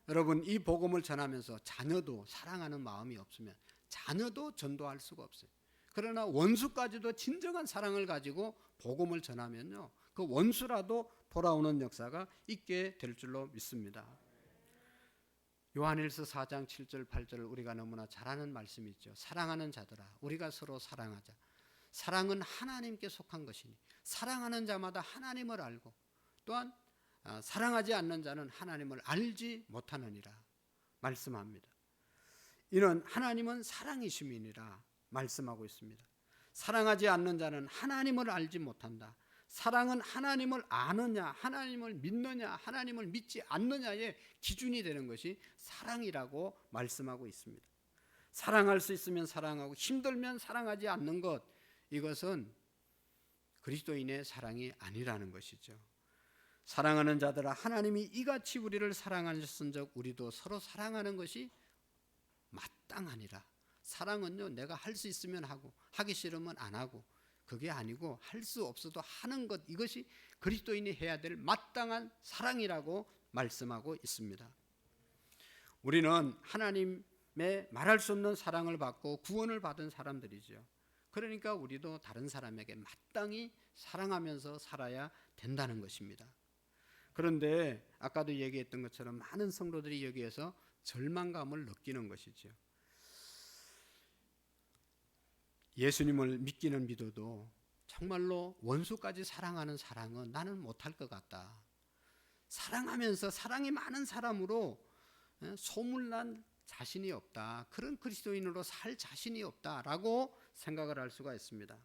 여러분, 이 복음을 전하면서 자녀도 사랑하는 마음이 없으면 자녀도 전도할 수가 없어요. 그러나 원수까지도 진정한 사랑을 가지고 복음을 전하면요, 그 원수라도 돌아오는 역사가 있게 될 줄로 믿습니다. 요한일서 4장 7절 8절을 우리가 너무나 잘 아는 말씀이 있죠. 사랑하는 자들아, 우리가 서로 사랑하자. 사랑은 하나님께 속한 것이니 사랑하는 자마다 하나님을 알고 또한 사랑하지 않는 자는 하나님을 알지 못하느니라 말씀합니다. 이는 하나님은 사랑이심이니라 말씀하고 있습니다. 사랑하지 않는 자는 하나님을 알지 못한다. 사랑은 하나님을 아느냐, 하나님을 믿느냐, 하나님을 믿지 않느냐의 기준이 되는 것이 사랑이라고 말씀하고 있습니다. 사랑할 수 있으면 사랑하고 힘들면 사랑하지 않는 것, 이것은 그리스도인의 사랑이 아니라는 것이죠. 사랑하는 자들아, 하나님이 이같이 우리를 사랑하셨은즉 우리도 서로 사랑하는 것이 마땅하니라. 사랑은요, 내가 할 수 있으면 하고 하기 싫으면 안 하고 그게 아니고 할 수 없어도 하는 것, 이것이 그리스도인이 해야 될 마땅한 사랑이라고 말씀하고 있습니다. 우리는 하나님의 말할 수 없는 사랑을 받고 구원을 받은 사람들이죠. 그러니까 우리도 다른 사람에게 마땅히 사랑하면서 살아야 된다는 것입니다. 그런데 아까도 얘기했던 것처럼 많은 성도들이 여기에서 절망감을 느끼는 것이죠. 예수님을 믿기는 믿어도 정말로 원수까지 사랑하는 사랑은 나는 못할 것 같다. 사랑하면서 사랑이 많은 사람으로 소문난 자신이 없다. 그런 그리스도인으로 살 자신이 없다라고 생각을 할 수가 있습니다.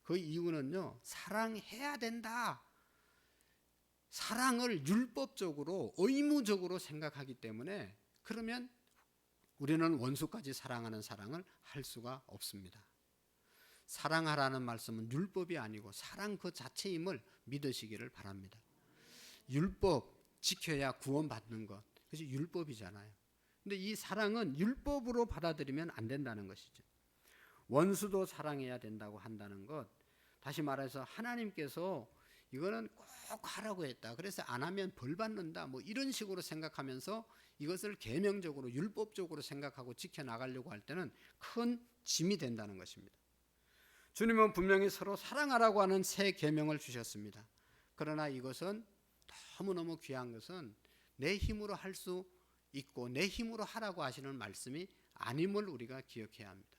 그 이유는요, 사랑해야 된다. 사랑을 율법적으로 의무적으로 생각하기 때문에 그러면 우리는 원수까지 사랑하는 사랑을 할 수가 없습니다. 사랑하라는 말씀은 율법이 아니고 사랑 그 자체임을 믿으시기를 바랍니다. 율법 지켜야 구원받는 것, 그것이 율법이잖아요. 근데 이 사랑은 율법으로 받아들이면 안 된다는 것이죠. 원수도 사랑해야 된다고 한다는 것, 다시 말해서 하나님께서 이거는 꼭 하라고 했다, 그래서 안 하면 벌 받는다, 뭐 이런 식으로 생각하면서 이것을 계명적으로 율법적으로 생각하고 지켜나가려고 할 때는 큰 짐이 된다는 것입니다. 주님은 분명히 서로 사랑하라고 하는 새 계명을 주셨습니다. 그러나 이것은 너무너무 귀한 것은 내 힘으로 할 수 있고 내 힘으로 하라고 하시는 말씀이 아님을 우리가 기억해야 합니다.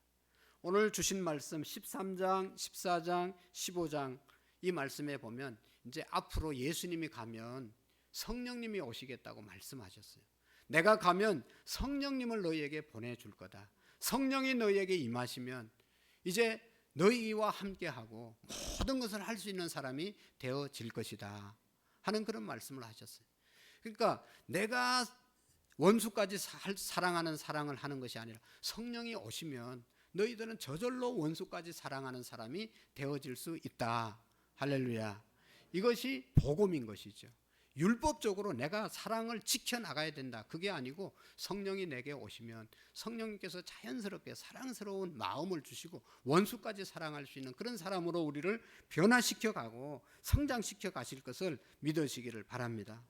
오늘 주신 말씀 13장, 14장, 15장 이 말씀에 보면 이제 앞으로 예수님이 가면 성령님이 오시겠다고 말씀하셨어요. 내가 가면 성령님을 너희에게 보내줄 거다. 성령이 너희에게 임하시면 이제 너희와 함께하고 모든 것을 할 수 있는 사람이 되어질 것이다 하는 그런 말씀을 하셨어요. 그러니까 내가 원수까지 사랑하는 사랑을 하는 것이 아니라 성령이 오시면 너희들은 저절로 원수까지 사랑하는 사람이 되어질 수 있다. 할렐루야. 이것이 복음인 것이죠. 율법적으로 내가 사랑을 지켜나가야 된다, 그게 아니고 성령이 내게 오시면 성령님께서 자연스럽게 사랑스러운 마음을 주시고 원수까지 사랑할 수 있는 그런 사람으로 우리를 변화시켜 가고 성장시켜 가실 것을 믿으시기를 바랍니다.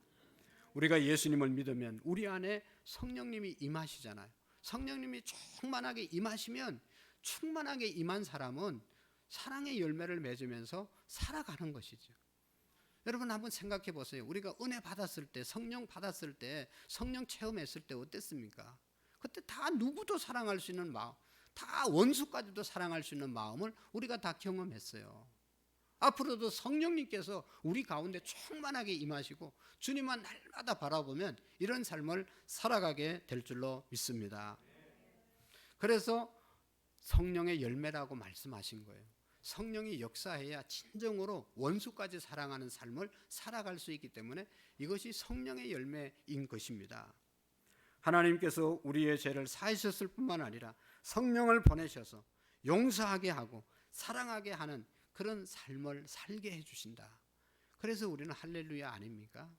우리가 예수님을 믿으면 우리 안에 성령님이 임하시잖아요. 성령님이 충만하게 임하시면 충만하게 임한 사람은 사랑의 열매를 맺으면서 살아가는 것이죠. 여러분 한번 생각해 보세요. 우리가 은혜 받았을 때, 성령 받았을 때, 성령 체험했을 때 어땠습니까? 그때 다 누구도 사랑할 수 있는 마음, 다 원수까지도 사랑할 수 있는 마음을 우리가 다 경험했어요. 앞으로도 성령님께서 우리 가운데 충만하게 임하시고 주님만 날마다 바라보면 이런 삶을 살아가게 될 줄로 믿습니다. 그래서 성령의 열매라고 말씀하신 거예요. 성령이 역사해야 진정으로 원수까지 사랑하는 삶을 살아갈 수 있기 때문에 이것이 성령의 열매인 것입니다. 하나님께서 우리의 죄를 사하셨을 뿐만 아니라 성령을 보내셔서 용서하게 하고 사랑하게 하는 그런 삶을 살게 해주신다. 그래서 우리는 할렐루야 아닙니까?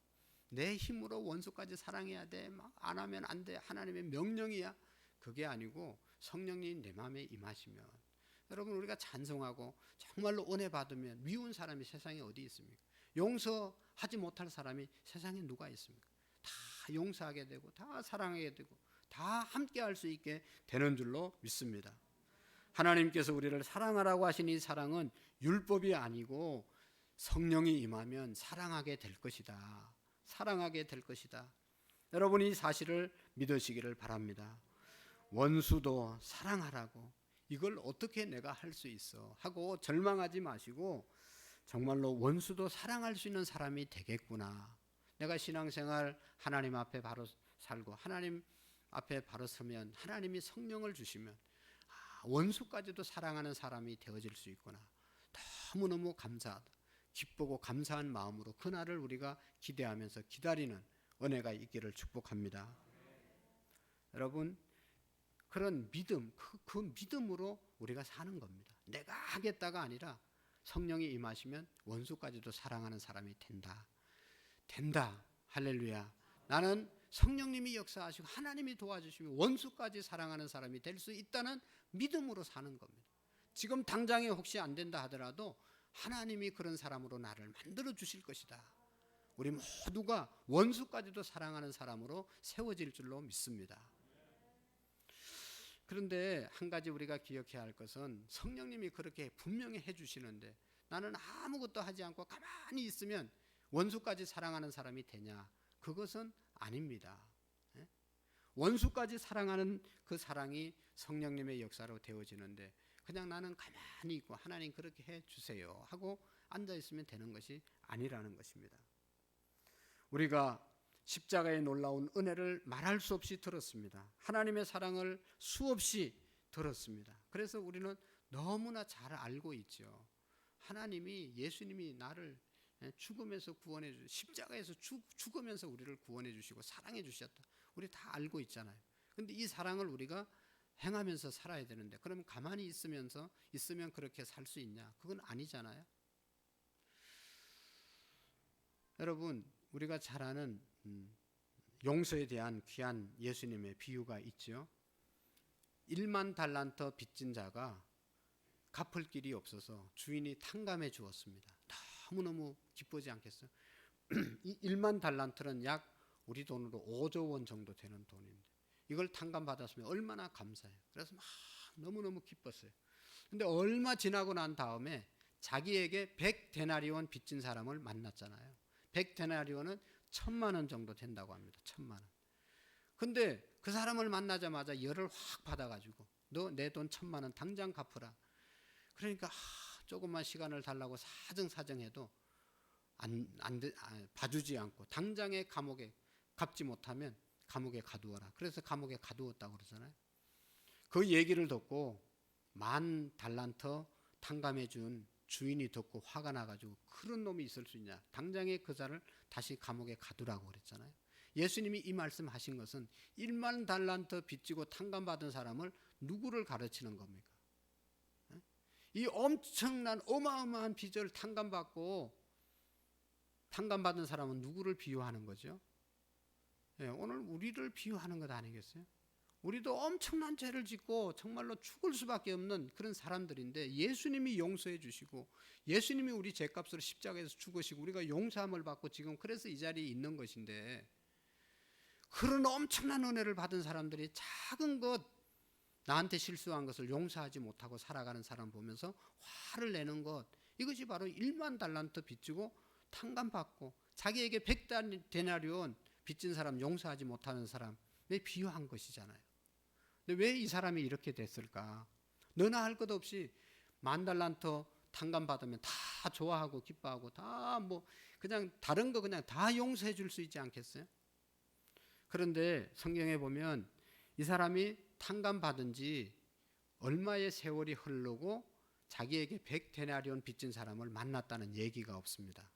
내 힘으로 원수까지 사랑해야 돼, 막 안 하면 안 돼, 하나님의 명령이야. 그게 아니고 성령님 내 마음에 임하시면, 여러분 우리가 찬송하고 정말로 은혜 받으면 미운 사람이 세상에 어디 있습니까? 용서하지 못할 사람이 세상에 누가 있습니까? 다 용서하게 되고 다 사랑하게 되고 다 함께 할 수 있게 되는 줄로 믿습니다. 하나님께서 우리를 사랑하라고 하신 이 사랑은 율법이 아니고 성령이 임하면 사랑하게 될 것이다. 사랑하게 될 것이다. 여러분 이 사실을 믿으시기를 바랍니다. 원수도 사랑하라고, 이걸 어떻게 내가 할 수 있어 하고 절망하지 마시고 정말로 원수도 사랑할 수 있는 사람이 되겠구나. 내가 신앙생활 하나님 앞에 바로 살고 하나님 앞에 바로 서면 하나님이 성령을 주시면 원수까지도 사랑하는 사람이 되어질 수 있구나. 너무너무 감사하다. 기쁘고 감사한 마음으로 그날을 우리가 기대하면서 기다리는 은혜가 있기를 축복합니다. 여러분 그런 믿음, 그 믿음으로 우리가 사는 겁니다. 내가 하겠다가 아니라 성령이 임하시면 원수까지도 사랑하는 사람이 된다. 된다. 할렐루야. 나는 성령님이 역사하시고 하나님이 도와주시면 원수까지 사랑하는 사람이 될 수 있다는 믿음으로 사는 겁니다. 지금 당장에 혹시 안 된다 하더라도 하나님이 그런 사람으로 나를 만들어 주실 것이다. 우리 모두가 원수까지도 사랑하는 사람으로 세워질 줄로 믿습니다. 그런데 한 가지 우리가 기억해야 할 것은 성령님이 그렇게 분명히 해주시는데 나는 아무것도 하지 않고 가만히 있으면 원수까지 사랑하는 사람이 되냐? 그것은 아닙니다. 예? 원수까지 사랑하는 그 사랑이 성령님의 역사로 되어지는데 그냥 나는 가만히 있고 하나님 그렇게 해주세요 하고 앉아있으면 되는 것이 아니라는 것입니다. 우리가 십자가의 놀라운 은혜를 말할 수 없이 들었습니다. 하나님의 사랑을 수없이 들었습니다. 그래서 우리는 너무나 잘 알고 있죠. 하나님이 예수님이 나를 죽음에서 구원해 주시고 십자가에서 죽으면서 우리를 구원해 주시고 사랑해 주셨다. 우리 다 알고 있잖아요. 그런데 이 사랑을 우리가 행하면서 살아야 되는데 그럼 가만히 있으면 그렇게 살 수 있냐? 그건 아니잖아요. 여러분 우리가 잘 아는 용서에 대한 귀한 예수님의 비유가 있죠. 1만 달란트 빚진 자가 갚을 길이 없어서 주인이 탕감해 주었습니다. 너무너무 기쁘지 않겠어요? 이 1만 달란트는 약 우리 돈으로 5조 원 정도 되는 돈인데 이걸 탕감받았으면 얼마나 감사해요. 그래서 막 너무너무 기뻤어요. 근데 얼마 지나고 난 다음에 자기에게 100데나리온 빚진 사람을 만났잖아요. 100데나리온은 1,000만 원 정도 된다고 합니다. 1,000만 원. 근데 그 사람을 만나자마자 열을 확 받아가지고 너 내 돈 1,000만 원 당장 갚으라. 그러니까 조금만 시간을 달라고 사정사정해도 봐주지 않고 당장에 감옥에 갚지 못하면 감옥에 가두어라. 그래서 감옥에 가두었다고 그러잖아요. 그 얘기를 듣고 10,000달란트 탕감해 준 주인이 듣고 화가 나가지고 그런 놈이 있을 수 있냐. 당장에 그 자를 다시 감옥에 가두라고 그랬잖아요. 예수님이 이 말씀하신 것은 1만 달란트 빚지고 탕감받은 사람을 누구를 가르치는 겁니까? 이 엄청난 어마어마한 빚을 탕감받은 사람은 누구를 비유하는 거죠? 오늘 우리를 비유하는 것 아니겠어요? 우리도 엄청난 죄를 짓고 정말로 죽을 수밖에 없는 그런 사람들인데 예수님이 용서해 주시고 예수님이 우리 죄값으로 십자가에서 죽으시고 우리가 용서함을 받고 지금 그래서 이 자리에 있는 것인데 그런 엄청난 은혜를 받은 사람들이 작은 것 나한테 실수한 것을 용서하지 못하고 살아가는 사람 보면서 화를 내는 것 이것이 바로 1만 달란트 빚지고 탕감받고 자기에게 100데나리온 빚진 사람 용서하지 못하는 사람에 비유한 것이잖아요. 근데 왜 이 사람이 이렇게 됐을까? 너나 할 것 없이 10,000달란트 탕감받으면 다 좋아하고 기뻐하고 다 뭐 그냥 다른 거 그냥 다 용서해 줄 수 있지 않겠어요? 그런데 성경에 보면 이 사람이 탕감받은 지 얼마의 세월이 흐르고 자기에게 100데나리온 빚진 사람을 만났다는 얘기가 없습니다.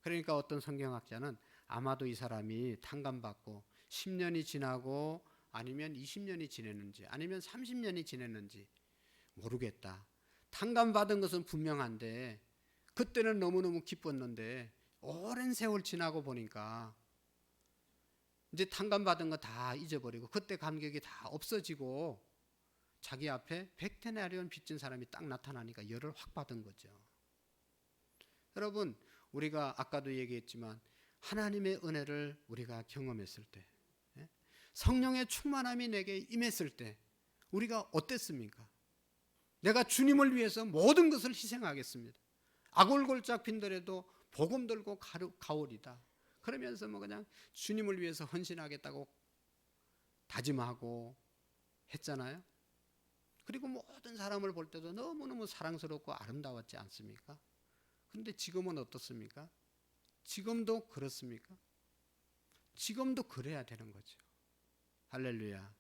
그러니까 어떤 성경학자는 아마도 이 사람이 탕감받고 10년이 지나고 아니면 20년이 지냈는지 아니면 30년이 지냈는지 모르겠다. 탕감받은 것은 분명한데 그때는 너무너무 기뻤는데 오랜 세월 지나고 보니까 이제 탕감받은 거 다 잊어버리고 그때 감격이 다 없어지고 자기 앞에 100데나리온 빚진 사람이 딱 나타나니까 열을 확 받은 거죠. 여러분 우리가 아까도 얘기했지만 하나님의 은혜를 우리가 경험했을 때 성령의 충만함이 내게 임했을 때 우리가 어땠습니까? 내가 주님을 위해서 모든 것을 희생하겠습니다. 아골골짝 빈들에도 복음 들고 가오리다. 그러면서 뭐 그냥 주님을 위해서 헌신하겠다고 다짐하고 했잖아요. 그리고 모든 사람을 볼 때도 너무너무 사랑스럽고 아름다웠지 않습니까? 그런데 지금은 어떻습니까? 지금도 그렇습니까? 지금도 그래야 되는 거죠. 할렐루야.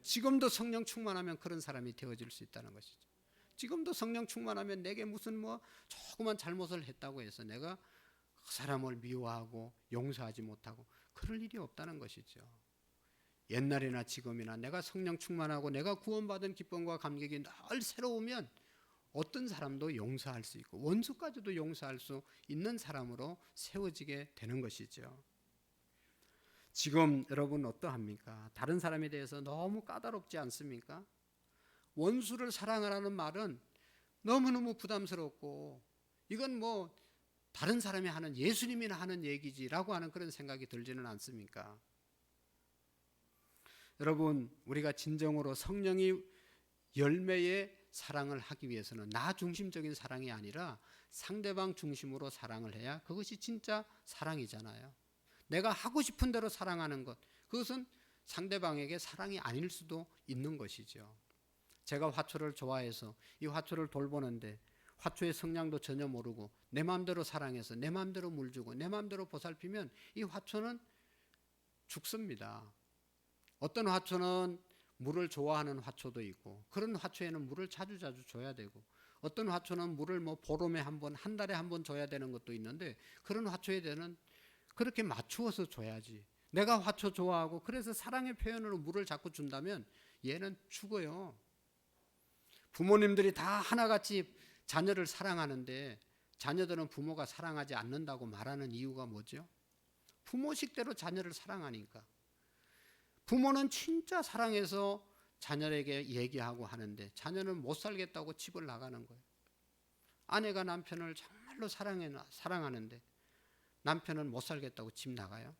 지금도 성령 충만하면 그런 사람이 되어질 수 있다는 것이죠. 지금도 성령 충만하면 내게 무슨 뭐 조그만 잘못을 했다고 해서 내가 그 사람을 미워하고 용서하지 못하고 그럴 일이 없다는 것이죠. 옛날이나 지금이나 내가 성령 충만하고 내가 구원받은 기쁨과 감격이 늘 새로우면 어떤 사람도 용서할 수 있고 원수까지도 용서할 수 있는 사람으로 세워지게 되는 것이죠. 지금 여러분 어떠합니까? 다른 사람에 대해서 너무 까다롭지 않습니까? 원수를 사랑하라는 말은 너무너무 부담스럽고 이건 뭐 다른 사람이 하는 예수님이나 하는 얘기지라고 하는 그런 생각이 들지는 않습니까? 여러분, 우리가 진정으로 성령이 열매의 사랑을 하기 위해서는 나 중심적인 사랑이 아니라 상대방 중심으로 사랑을 해야 그것이 진짜 사랑이잖아요. 내가 하고 싶은 대로 사랑하는 것, 그것은 상대방에게 사랑이 아닐 수도 있는 것이죠. 제가 화초를 좋아해서 이 화초를 돌보는데 화초의 성향도 전혀 모르고 내 마음대로 사랑해서 내 마음대로 물 주고 내 마음대로 보살피면 이 화초는 죽습니다. 어떤 화초는 물을 좋아하는 화초도 있고 그런 화초에는 물을 자주 줘야 되고 어떤 화초는 물을 보름에 한 번, 한 달에 한 번 줘야 되는 것도 있는데 그런 화초에는 그렇게 맞추어서 줘야지. 내가 화초 좋아하고 그래서 사랑의 표현으로 물을 자꾸 준다면 얘는 죽어요. 부모님들이 다 하나같이 자녀를 사랑하는데 자녀들은 부모가 사랑하지 않는다고 말하는 이유가 뭐죠? 부모식대로 자녀를 사랑하니까. 부모는 진짜 사랑해서 자녀에게 얘기하고 하는데 자녀는 못 살겠다고 집을 나가는 거예요. 아내가 남편을 정말로 사랑하는데 남편은 못 살겠다고 집 나가요.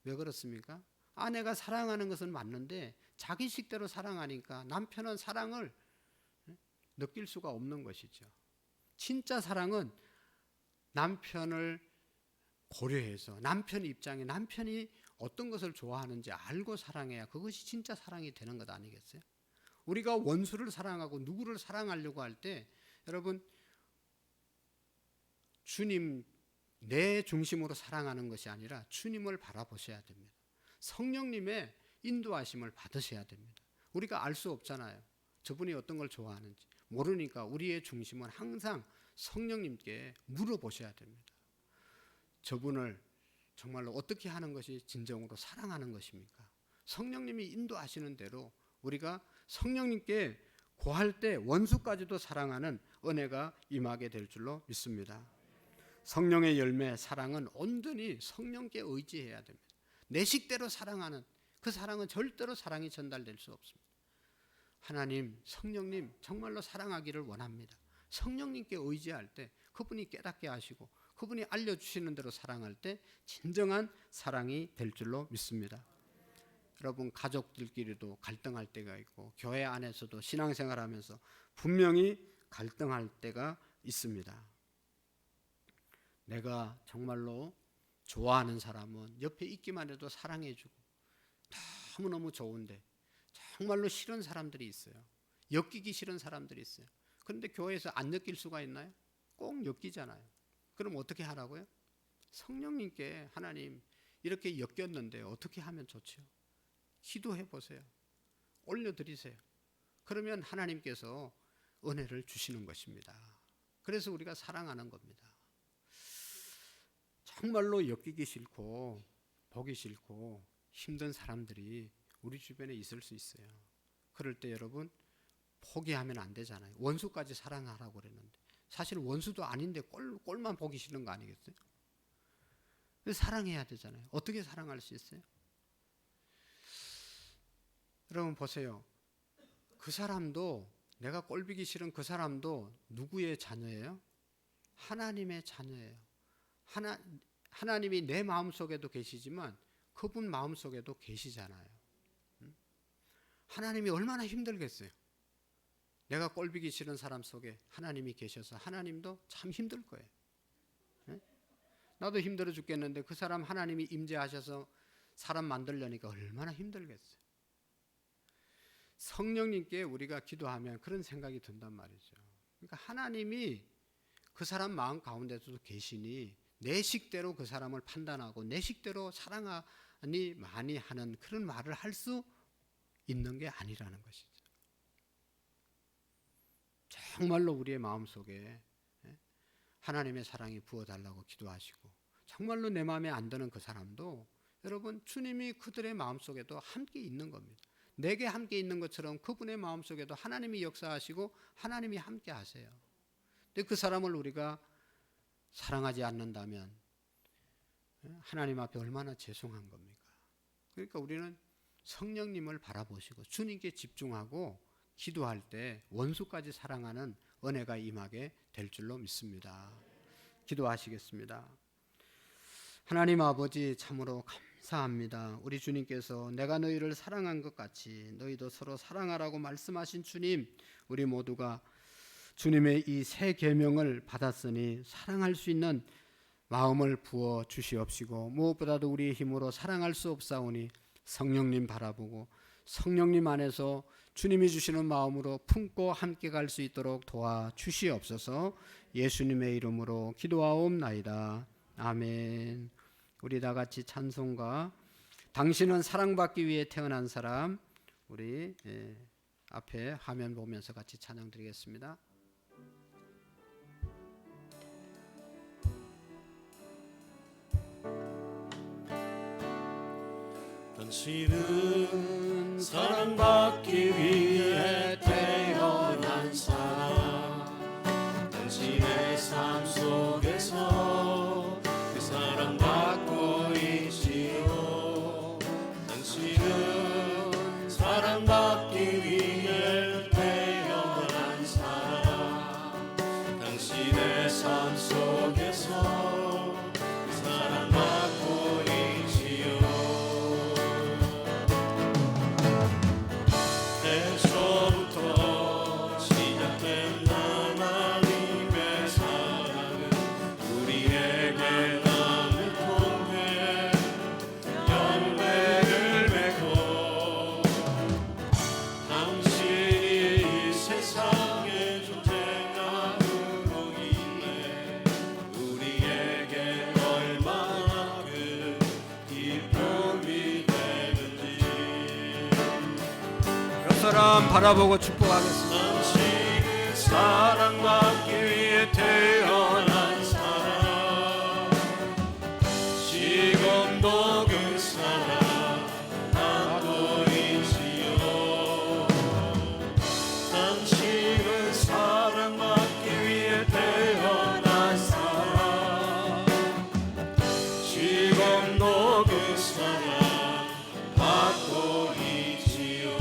왜 그렇습니까? 아내가 사랑하는 것은 맞는데 자기 식대로 사랑하니까 남편은 사랑을 느낄 수가 없는 것이죠. 진짜 사랑은 남편을 고려해서 남편 입장에 남편이 어떤 것을 좋아하는지 알고 사랑해야 그것이 진짜 사랑이 되는 것 아니겠어요? 우리가 원수를 사랑하고 누구를 사랑하려고 할 때 여러분 주님 내 중심으로 사랑하는 것이 아니라 주님을 바라보셔야 됩니다. 성령님의 인도하심을 받으셔야 됩니다. 우리가 알 수 없잖아요. 저분이 어떤 걸 좋아하는지 모르니까 우리의 중심은 항상 성령님께 물어보셔야 됩니다. 저분을 정말로 어떻게 하는 것이 진정으로 사랑하는 것입니까? 성령님이 인도하시는 대로 우리가 성령님께 구할 때 원수까지도 사랑하는 은혜가 임하게 될 줄로 믿습니다. 성령의 열매 사랑은 온전히 성령께 의지해야 됩니다. 내 식대로 사랑하는 그 사랑은 절대로 사랑이 전달될 수 없습니다. 하나님, 성령님 정말로 사랑하기를 원합니다. 성령님께 의지할 때 그분이 깨닫게 하시고 그분이 알려주시는 대로 사랑할 때 진정한 사랑이 될 줄로 믿습니다. 여러분 가족들끼리도 갈등할 때가 있고 교회 안에서도 신앙생활하면서 분명히 갈등할 때가 있습니다. 내가 정말로 좋아하는 사람은 옆에 있기만 해도 사랑해주고 너무너무 좋은데 정말로 싫은 사람들이 있어요. 엮이기 싫은 사람들이 있어요. 그런데 교회에서 안 엮일 수가 있나요? 꼭 엮이잖아요. 그럼 어떻게 하라고요? 성령님께 하나님 이렇게 엮였는데 어떻게 하면 좋죠? 기도해 보세요. 올려드리세요. 그러면 하나님께서 은혜를 주시는 것입니다. 그래서 우리가 사랑하는 겁니다. 정말로 엮이기 싫고 보기 싫고 힘든 사람들이 우리 주변에 있을 수 있어요. 그럴 때 여러분 포기하면 안 되잖아요. 원수까지 사랑하라고 그랬는데 사실 원수도 아닌데 꼴만 보기 싫은 거 아니겠어요? 사랑해야 되잖아요. 어떻게 사랑할 수 있어요? 여러분 보세요. 그 사람도 내가 꼴보기 싫은 그 사람도 누구의 자녀예요? 하나님의 자녀예요. 하나님이 내 마음속에도 계시지만 그분 마음속에도 계시잖아요. 하나님이 얼마나 힘들겠어요. 내가 꼴보기 싫은 사람 속에 하나님이 계셔서 하나님도 참 힘들 거예요. 나도 힘들어 죽겠는데 그 사람 하나님이 임재하셔서 사람 만들려니까 얼마나 힘들겠어요. 성령님께 우리가 기도하면 그런 생각이 든단 말이죠. 그러니까 하나님이 그 사람 마음 가운데서도 계시니 내 식대로 그 사람을 판단하고 내 식대로 사랑하니 많이 하는 그런 말을 할 수 있는 게 아니라는 것이죠. 정말로 우리의 마음속에 하나님의 사랑이 부어달라고 기도하시고 정말로 내 마음에 안 드는 그 사람도 여러분 주님이 그들의 마음속에도 함께 있는 겁니다. 내게 함께 있는 것처럼 그분의 마음속에도 하나님이 역사하시고 하나님이 함께 하세요. 근데 그 사람을 우리가 사랑하지 않는다면 하나님 앞에 얼마나 죄송한 겁니까? 그러니까 우리는 성령님을 바라보시고 주님께 집중하고 기도할 때 원수까지 사랑하는 은혜가 임하게 될 줄로 믿습니다. 기도하시겠습니다. 하나님 아버지 참으로 감사합니다. 우리 주님께서 내가 너희를 사랑한 것 같이 너희도 서로 사랑하라고 말씀하신 주님, 우리 모두가 주님의 이 새 계명을 받았으니 사랑할 수 있는 마음을 부어 주시옵시고, 무엇보다도 우리의 힘으로 사랑할 수 없사오니 성령님 바라보고 성령님 안에서 주님이 주시는 마음으로 품고 함께 갈 수 있도록 도와주시옵소서. 예수님의 이름으로 기도하옵나이다. 아멘. 우리 다 같이 찬송가 당신은 사랑받기 위해 태어난 사람, 우리 앞에 화면 보면서 같이 찬양 드리겠습니다. 당신은 사랑받기 위해 태어난 사람, 당신의 삶 속에서 그 사랑받고 있지요. 당신은 사랑받기 위해 태어난 사람, 당신의 삶 속에서 그 사랑받고 있지요. 애초부터 시작된 하나님의 사랑은 우리에게 나를 통해 열매를 맺고, 당신이 이 세상에 존재하고 있네. 우리에게 얼마나 큰 기쁨이 되는지. 옆 사람 바라보고 축복하겠습니다. 당신은 사랑받기 위해 태어난 사람, 지금도 그 사랑 받고 있지요. 당신은 사랑받기 위해 태어난 사람, 지금도 그 사랑 받고 있지요.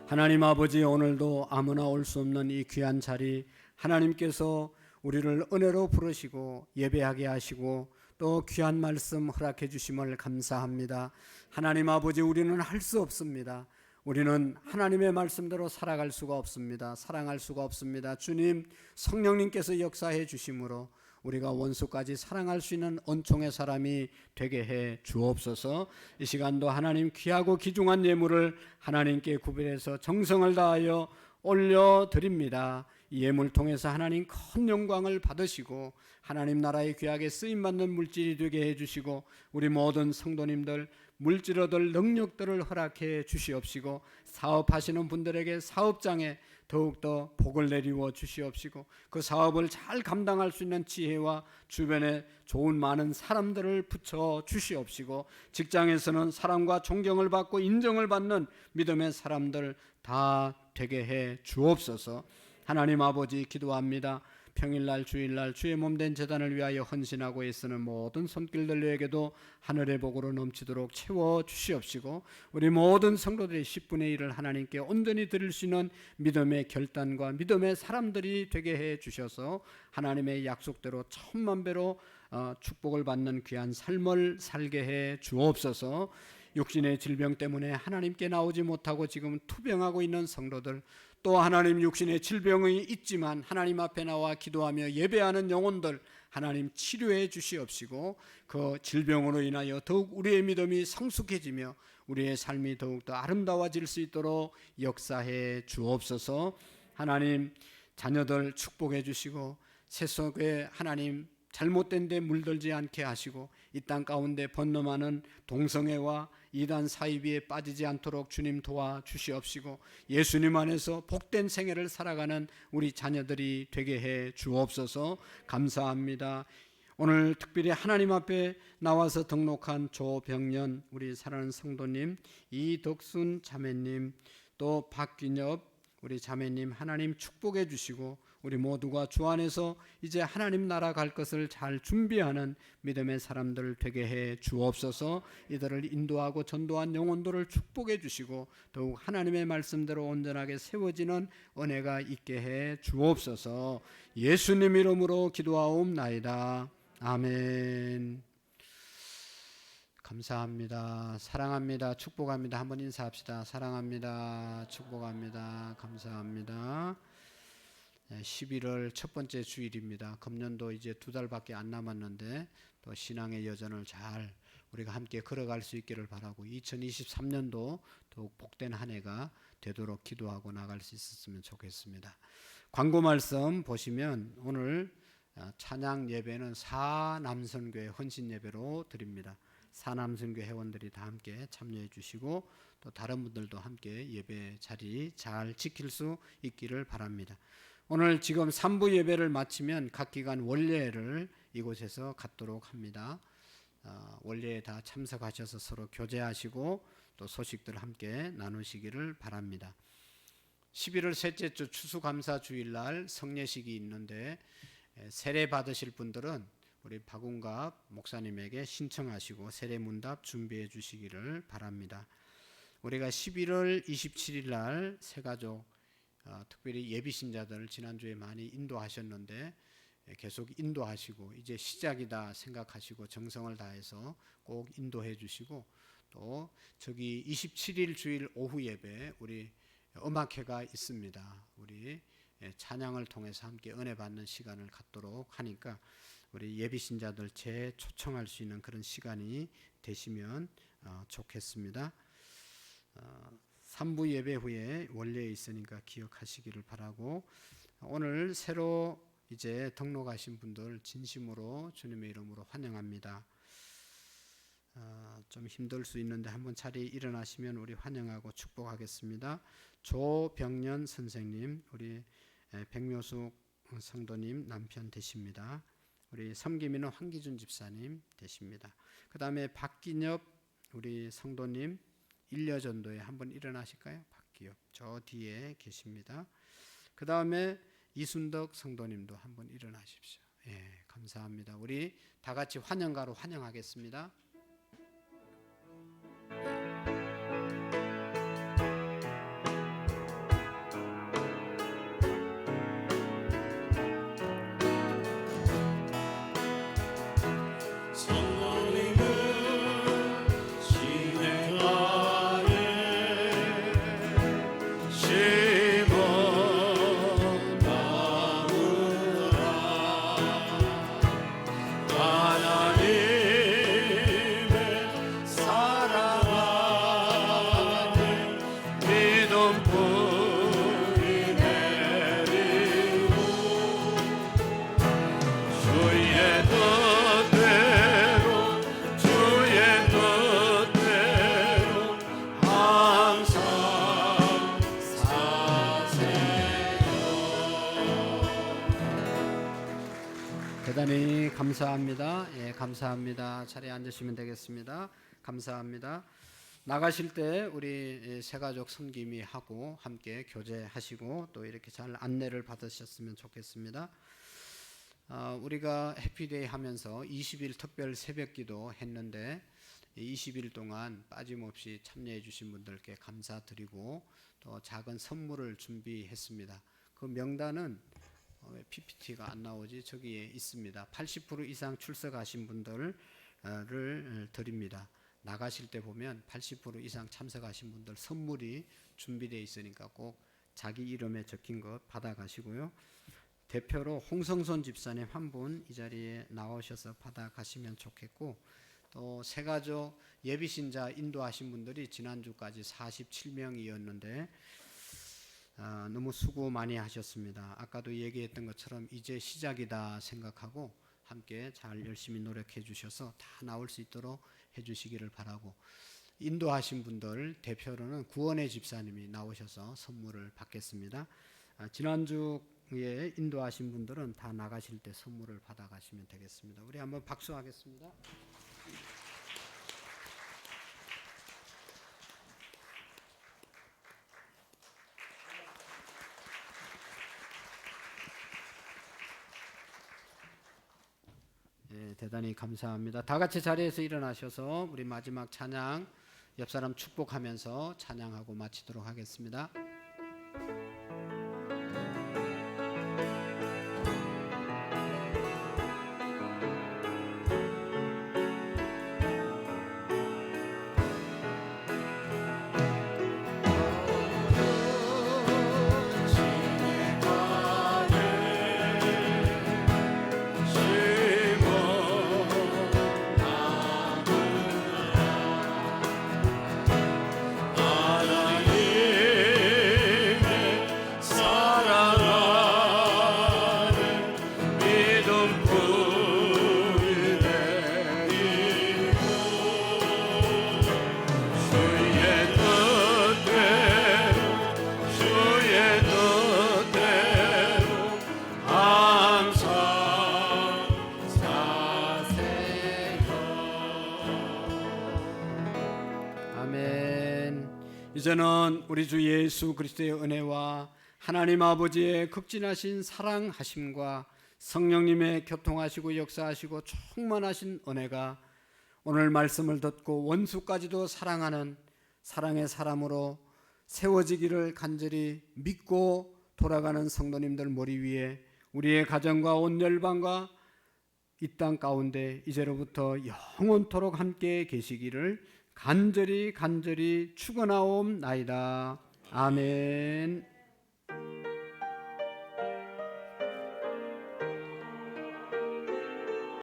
하나님 아버지, 오늘도 아무나 올 수 없는 이 귀한 자리, 하나님께서 우리를 은혜로 부르시고 예배하게 하시고 또 귀한 말씀 허락해 주심을 감사합니다. 하나님 아버지, 우리는 할 수 없습니다. 우리는 하나님의 말씀대로 살아갈 수가 없습니다. 사랑할 수가 없습니다. 주님, 성령님께서 역사해 주심으로 우리가 원수까지 사랑할 수 있는 은총의 사람이 되게 해 주옵소서. 이 시간도 하나님 귀하고 귀중한 예물을 하나님께 구별해서 정성을 다하여 올려드립니다. 이 예물 통해서 하나님 큰 영광을 받으시고 하나님 나라의 귀하게 쓰임받는 물질이 되게 해주시고, 우리 모든 성도님들 물질 얻을 능력들을 허락해 주시옵시고, 사업하시는 분들에게 사업장에 더욱더 복을 내리워 주시옵시고, 그 사업을 잘 감당할 수 있는 지혜와 주변에 좋은 많은 사람들을 붙여 주시옵시고, 직장에서는 사랑과 존경을 받고 인정을 받는 믿음의 사람들 다 되게 해 주옵소서. 하나님 아버지, 기도합니다. 평일날 주일날 주의 몸된 제단을 위하여 헌신하고 애쓰는 모든 손길들에게도 하늘의 복으로 넘치도록 채워 주시옵시고, 우리 모든 성도들의 10분의 1을 하나님께 온전히 드릴 수 있는 믿음의 결단과 믿음의 사람들이 되게 해 주셔서 하나님의 약속대로 천만 배로 축복을 받는 귀한 삶을 살게 해 주옵소서. 육신의 질병 때문에 하나님께 나오지 못하고 지금 투병하고 있는 성도들, 또 하나님 육신의 질병이 있지만 하나님 앞에 나와 기도하며 예배하는 영혼들 하나님 치료해 주시옵시고, 그 질병으로 인하여 더욱 우리의 믿음이 성숙해지며 우리의 삶이 더욱더 아름다워질 수 있도록 역사해 주옵소서. 하나님, 자녀들 축복해 주시고 세속에 하나님 잘못된 데 물들지 않게 하시고, 이 땅 가운데 번뇌하는 동성애와 이단 사이비에 빠지지 않도록 주님 도와주시옵시고, 예수님 안에서 복된 생애를 살아가는 우리 자녀들이 되게 해 주옵소서. 감사합니다. 오늘 특별히 하나님 앞에 나와서 등록한 조병년 우리 사랑하는 성도님, 이덕순 자매님, 또 박균엽 우리 자매님 하나님 축복해 주시고, 우리 모두가 주 안에서 이제 하나님 나라 갈 것을 잘 준비하는 믿음의 사람들 되게 해 주옵소서. 이들을 인도하고 전도한 영혼들을 축복해 주시고 더욱 하나님의 말씀대로 온전하게 세워지는 은혜가 있게 해 주옵소서. 예수님 이름으로 기도하옵나이다. 아멘. 감사합니다. 사랑합니다. 축복합니다. 한번 인사합시다. 사랑합니다. 축복합니다. 감사합니다. 11월 첫 번째 주일입니다. 금년도 이제 2달밖에 안 남았는데 또 신앙의 여정을 잘 우리가 함께 걸어갈 수 있기를 바라고 2023년도 더욱 복된 한 해가 되도록 기도하고 나갈 수 있었으면 좋겠습니다. 광고 말씀 보시면 오늘 찬양 예배는 사남선교회 헌신 예배로 드립니다. 사남선교 회원들이 다 함께 참여해 주시고 또 다른 분들도 함께 예배 자리 잘 지킬 수 있기를 바랍니다. 오늘 지금 3부 예배를 마치면 각 기관 원례를 이곳에서 갖도록 합니다. 원례에 다 참석하셔서 서로 교제하시고 또 소식들 함께 나누시기를 바랍니다. 11월 셋째 주 추수감사 주일날 성례식이 있는데 세례 받으실 분들은 우리 박운갑 목사님에게 신청하시고 세례문답 준비해 주시기를 바랍니다. 우리가 11월 27일 날 새가족 특별히 예비신자들 지난주에 많이 인도하셨는데 계속 인도하시고 이제 시작이다 생각하시고 정성을 다해서 꼭 인도해 주시고 또 저기 27일 주일 오후 예배 우리 음악회가 있습니다. 우리 찬양을 통해서 함께 은혜 받는 시간을 갖도록 하니까 우리 예비신자들 재초청할 수 있는 그런 시간이 되시면 좋겠습니다. 3부 예배 후에 원래에 있으니까 기억하시기를 바라고 오늘 새로 이제 등록하신 분들 진심으로 주님의 이름으로 환영합니다. 좀 힘들 수 있는데 한번 자리에 일어나시면 우리 환영하고 축복하겠습니다. 조병년 선생님, 우리 백묘숙 성도님 남편 되십니다. 우리 섬기미는 황기준 집사님 되십니다. 그 다음에 박기엽 우리 성도님 일려전도에 한번 일어나실까요? 박기엽 저 뒤에 계십니다. 그 다음에 이순덕 성도님도 한번 일어나십시오. 예, 감사합니다. 우리 다 같이 환영가로 환영하겠습니다. 대단히 감사합니다. 예, 감사합니다. 자리에 앉으시면 되겠습니다. 감사합니다. 나가실 때 우리 새가족 섬김이 하고 함께 교제하시고 또 이렇게 잘 안내를 받으셨으면 좋겠습니다. 우리가 해피데이 하면서 20일 특별 새벽기도 했는데 20일 동안 빠짐없이 참여해 주신 분들께 감사드리고 또 작은 선물을 준비했습니다. 그 명단은 왜 PPT가 안 나오지? 저기에 있습니다. 80% 이상 출석하신 분들을 드립니다. 나가실 때 보면 80% 이상 참석하신 분들 선물이 준비되어 있으니까 꼭 자기 이름에 적힌 것 받아가시고요. 대표로 홍성선 집사님 한 분 이 자리에 나오셔서 받아가시면 좋겠고 또 새가족 예비신자 인도하신 분들이 지난주까지 47명이었는데 너무 수고 많이 하셨습니다. 아까도 얘기했던 것처럼 이제 시작이다 생각하고 함께 잘 열심히 노력해 주셔서 다 나올 수 있도록 해 주시기를 바라고 인도하신 분들 대표로는 구원의 집사님이 나오셔서 선물을 받겠습니다. 지난주에 인도하신 분들은 다 나가실 때 선물을 받아가시면 되겠습니다. 우리 한번 박수하겠습니다. 예, 대단히 감사합니다. 다 같이 자리에서 일어나셔서 우리 마지막 찬양 옆 사람 축복하면서 찬양하고 마치도록 하겠습니다. 이제는 우리 주 예수 그리스도의 은혜와 하나님 아버지의 극진하신 사랑하심과 성령님의 교통하시고 역사하시고 충만하신 은혜가 오늘 말씀을 듣고 원수까지도 사랑하는 사랑의 사람으로 세워지기를 간절히 믿고 돌아가는 성도님들 머리 위에 우리의 가정과 온 열방과 이 땅 가운데 이제로부터 영원토록 함께 계시기를 간절히 축원하옵나이다. 아멘.